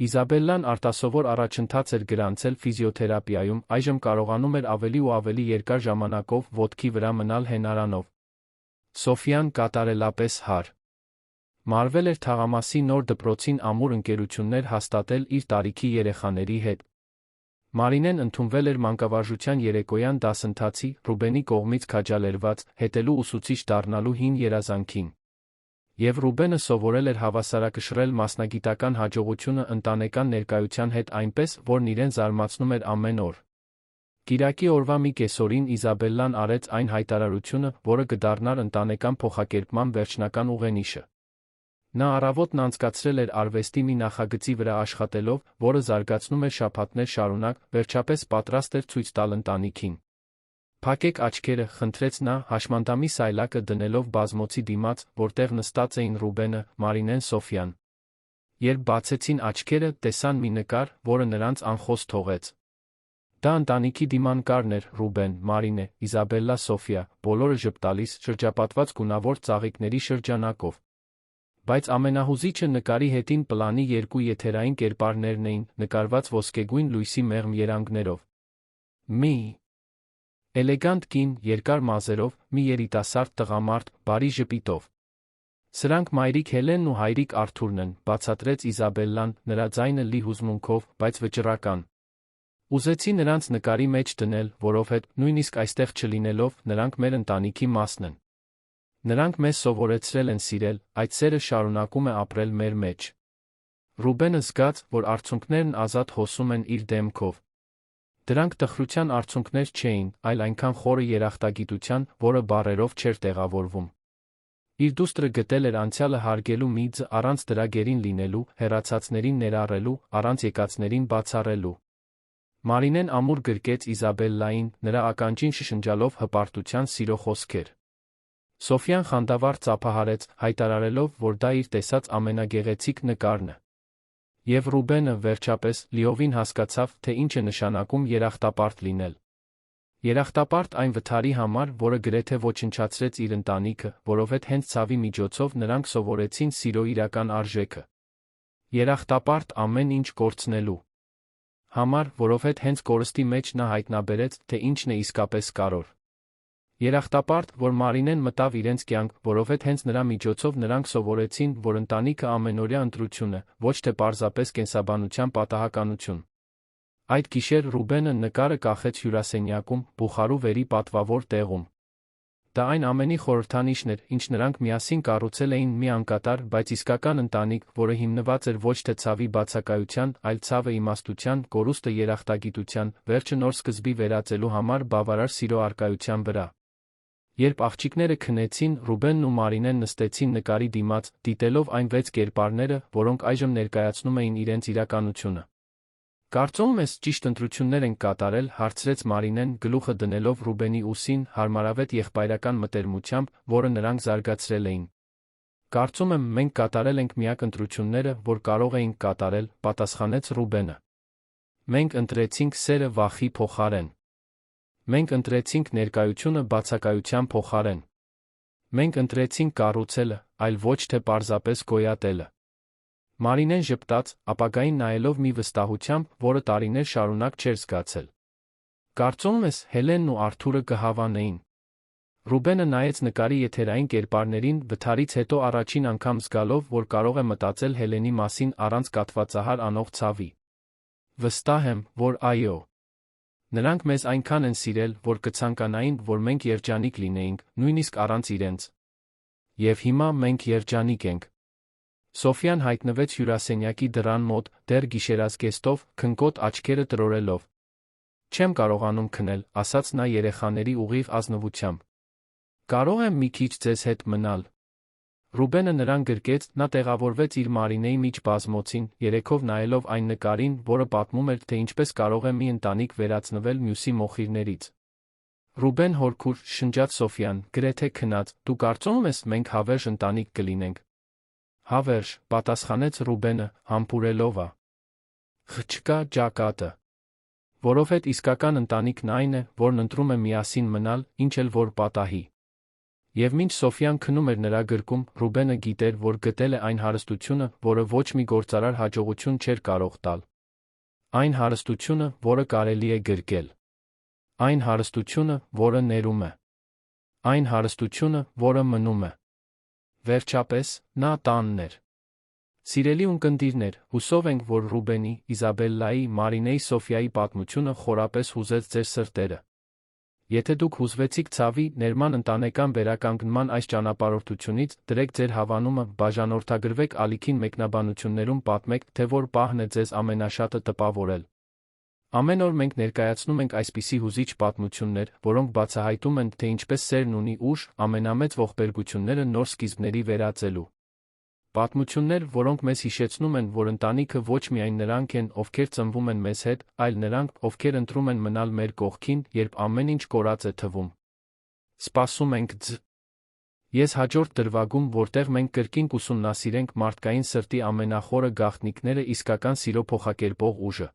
Իզաբելլան արտասովոր առաջընթաց էր գրանցել ֆիզիոթերապիայում, այժմ կարողանում էր ավելի ու ավելի երկար ժամանակով ոտքի վրա մնալ հենարանով։ Սոֆյան կատարելապես հար։ Մարվել էր թաղամասի նոր դպրոցին ամուր ընկերություններ հաստատել իր տարիքի երեխաների հետ։ Մարինեն ընդունվել էր մանկավարժության երեկոյան դասընթացի, Ռուբենի կողմից քաջալերված, հետելու ուսուցիչ դառնալու հին երազանքին։ Եվ Ռուբենը սովորել էր հավասարակշռել մասնագիտական հաջողությունը ընտանեկան ներկայության հետ այնպես, որն իրեն զարմացնում էր ամեն օր։ Կիրակի օրվա մի կեսօրին Իզաբելլան արեց այն հայտարարությունը, որը կդառնար ընտանեկան փոխակերպման վերջնական ուղենիշը։ Նա առավոտն անցկացրել էր արվեստի մի նախագծի վրա աշխատելով, որը զարգացնում էր շաբաթներ շարունակ, վերջապես պատրաստ էր ցույց տալ ընտանիքին։ Փակեք աչքերը, խնդրեց նա, հաշմանդամի սայլակը դնելով բազմոցի դիմաց, որտեղ նստած էին Ռուբենը, Մարինեն, Սոֆյան։ Երբ բացեցին աչքերը, տեսան մի նկար, որը նրանց անխոս թողեց։ Դա ընտանիքի դիմանկարն էր, Ռուբեն, Մարինե, Իզաբելլա, Սոֆիա, բոլորը ժպտալիս, շրջապատված գունավոր ծաղիկների շրջանակով։ Բայց ամենահուզիչը նկարի հետին պլանի 2 եթերային կերպարներն էին, նկարված ոսկեգույն լույսի մեղմ երանգներով։ Մի էլեգանտ կին, երկար մազերով, մի երիտասարդ տղամարդ, բարի ժպիտով։ Սրանք մայրիկ Հելենն ու հայրիկ Արթուրն են, բացատրեց Իզաբելլան, նրա ձայնը լի հուզմունքով, բայց վճռական։ Ուզեցի նրանց նկարի մեջ դնել, որովհետև նույնիսկ այստեղ չլինելով, նրանք մեր ընտանիքի մասն են։ Նրանք մեզ սովորեցրել են սիրել, այդ սերը շարունակում է ապրել մեր մեջ։ Ռուբենը զգաց, որ արցունքներն ազատ հոսում են իր դեմքով։ Դրանք տխրության արցունքներ չէին, այլ այնքան խորը երախտագիտության, որը բառերով չէր տեղավորվում։ Իր դուստրը գտել էր անցյալը հարգելու մի ձ առանց դրա գերին լինելու, հեռացածներին ներառելու, առանց եկածներին բացառելու։ Մարինեն ամուր գրկեց Իզաբելլային, նրա ականջին շշնջալով հպարտության սիրո խոսքեր։ Սոֆյան խանդավառ ծափահարեց, հայտարարելով, որ դա իր տեսած ամենագեղեցիկ նկարն է։ Եվ Ռուբենը, վերջապես, լիովին հասկացավ, թե ինչ է նշանակում երախտապարտ լինել։ Երախտապարտ այն վթարի համար, որը գրեթե ոչնչացրեց իր ընտանիքը, որովհետև հենց ցավի միջոցով նրանք սովորեցին սիրո իրական արժեքը։ Երախտապարտ ամեն ինչ կորցնելու համար, որովհետև հենց կորստի մեջ նա հայտնաբերեց, թե ինչն է իսկապես կարևոր։ Երախտապարտ, որ Մարինեն մտավ իրենց կյանք, որովհետև հենց նրա միջոցով նրանք սովորեցին, որ ընտանիքը ամենօրյա ընտրություն է, ոչ թե պարզապես կենսաբանության պատահականություն։ Այդ գիշեր Ռուբենը նկարը կախեց հյուրասենյակում, բուխարու վերի պատվավոր տեղում։ Դա այն ամենի խորհրդանիշն էր, ինչ նրանք միասին կառուցել էին մի անկատար, բայց իսկական ընտանիք, որը հիմնված էր ոչ թե ցավի բացակայության, այլ ցավը իմաստության, կորուստը երախտագիտության, վերջը նոր սկզբի վերածելու համար բավարար սիրո առկայության վրա։ Երբ աղջիկները քնեցին, Ռուբենն ու Մարինեն նստեցին նկարի դիմաց, դիտելով այն 6 կերպարները, որոնք այժմ ներկայացնում էին իրենց իրականությունը։ Կարծում ես ճիշտ ընտրություններ ենք կատարել, հարցրեց Մարինեն, գլուխը դնելով Ռուբենի ուսին, հարմարավետ եղբայրական մտերմությամբ, որը նրանք զարգացրել էին։ Կարծում եմ, մենք կատարել ենք միակ ընտրությունները, որ կարող էինք կատարել, պատասխանեց Ռուբենը։ Մենք ընտրեցինք սերը վախի փոխարեն։ Մենք ընտրեցինք ներկայությունը բացակայության փոխարեն։ Մենք ընտրեցինք կառուցելը, այլ ոչ թե պարզապես գոյատելը։ Մարինեն ժպտաց, ապագային նայելով մի վստահությամբ, որը տարիներ շարունակ չէր զգացել։ Կարծում ես, Հելենն ու Արթուրը կհավանեին։ Ռուբենը նայեց նկարի եթերային կերպարներին վթարից հետո առաջին անգամ զգալով, որ կարող է մտածել Հելենի մասին առանց կաթվածահար անող ցավի։ Վստահ եմ, որ այո։ Նրանք մեզ այնքան են սիրել, որ կցանկանային, որ մենք երջանիկ լինեինք, նույնիսկ առանց իրենց։ Եվ հիմա մենք երջանիկ ենք։ Սոֆյան հայտնվեց հյուրասենյակի դռան մոտ, դեռ գիշերազգեստով, քնկոտ աչքերը տրորելով։ Չեմ կարողանում քնել, ասաց նա երեխաների ուղիղ ազնվությամբ։ Կարող եմ մի քիչ ձեզ հետ մնալ։ Ռուբենը նրան գրկեց, նա տեղավորվեց իր Մարինեի միջ բազմոցին, երեքով նայելով այն նկարին, որը պատմում էր, թե ինչպես կարող է մի ընտանիք վերածնվել մյուսի մոխիրներից։ Ռուբեն հորքուր, շնջաց Սոֆյան, գրեթե քնած, դու կարծում ես մենք հավերժ ընտանիք կլինենք։ Հավերժ, պատասխանեց Ռուբենը, համբուրելով ա։ Չկա ճակատը։ Որովհետև իսկական ընտանիքն այն է, որն ընտրում է միասին մնալ, ինչ էլ որ պատահի։ Եվ մինչ Սոֆյան քնում էր նրա գրկում, Ռուբենը գիտեր, որ գտել է այն հարստությունը, որը ոչ մի գործարար հաջողություն չէր կարող տալ։ Այն հարստությունը, որը կարելի է գրկել։ Այն հարստությունը, որը ներում է։ Այն հարստությունը, որը մնում է։ Վերջապես, նա տանն էր։ Սիրելի ունկնդիրներ, հուսով ենք, որ Ռուբենի, Իզաբելլայի, Մարինեի, Սոֆյայի պատմությունը խորապես հուզեց ձեր սրտերը։ Եթե դուք հուզվեցիք ցավի, ներման ընտանեկան վերականգնման այս ճանապարհորդությունից, դրեք ձեր հավանումը, բաժանորդագրվեք ալիքին մեկնաբանություններում պատմեք, թե որ պահն է ձեզ ամենաշատը տպավորել։ Ամեն օր մենք ներկայացնում ենք այսպիսի հուզիչ պատմություններ, որոնք բացահայտում են, թե ինչպես սերն ունի ուժ, ամենամեծ ողբերգությունները նոր սկիզբների վերածելու։ Պատմություններ, որոնք մեզ հիշեցնում են, որ ընտանիքը ոչ միայն նրանք են, ովքեր ծնվում են մեզ հետ, այլ նրանք, ովքեր ընտրում են մնալ մեր կողքին, երբ ամեն ինչ կորած է թվում։ Սպասում ենք ձ. Ես հաջորդ դրվագում, որտեղ մենք կրկին կուսումնասիրենք մարդկային սրտի ամենախորը գաղտնիքները իսկական սիրո փոխակերպող ուժը։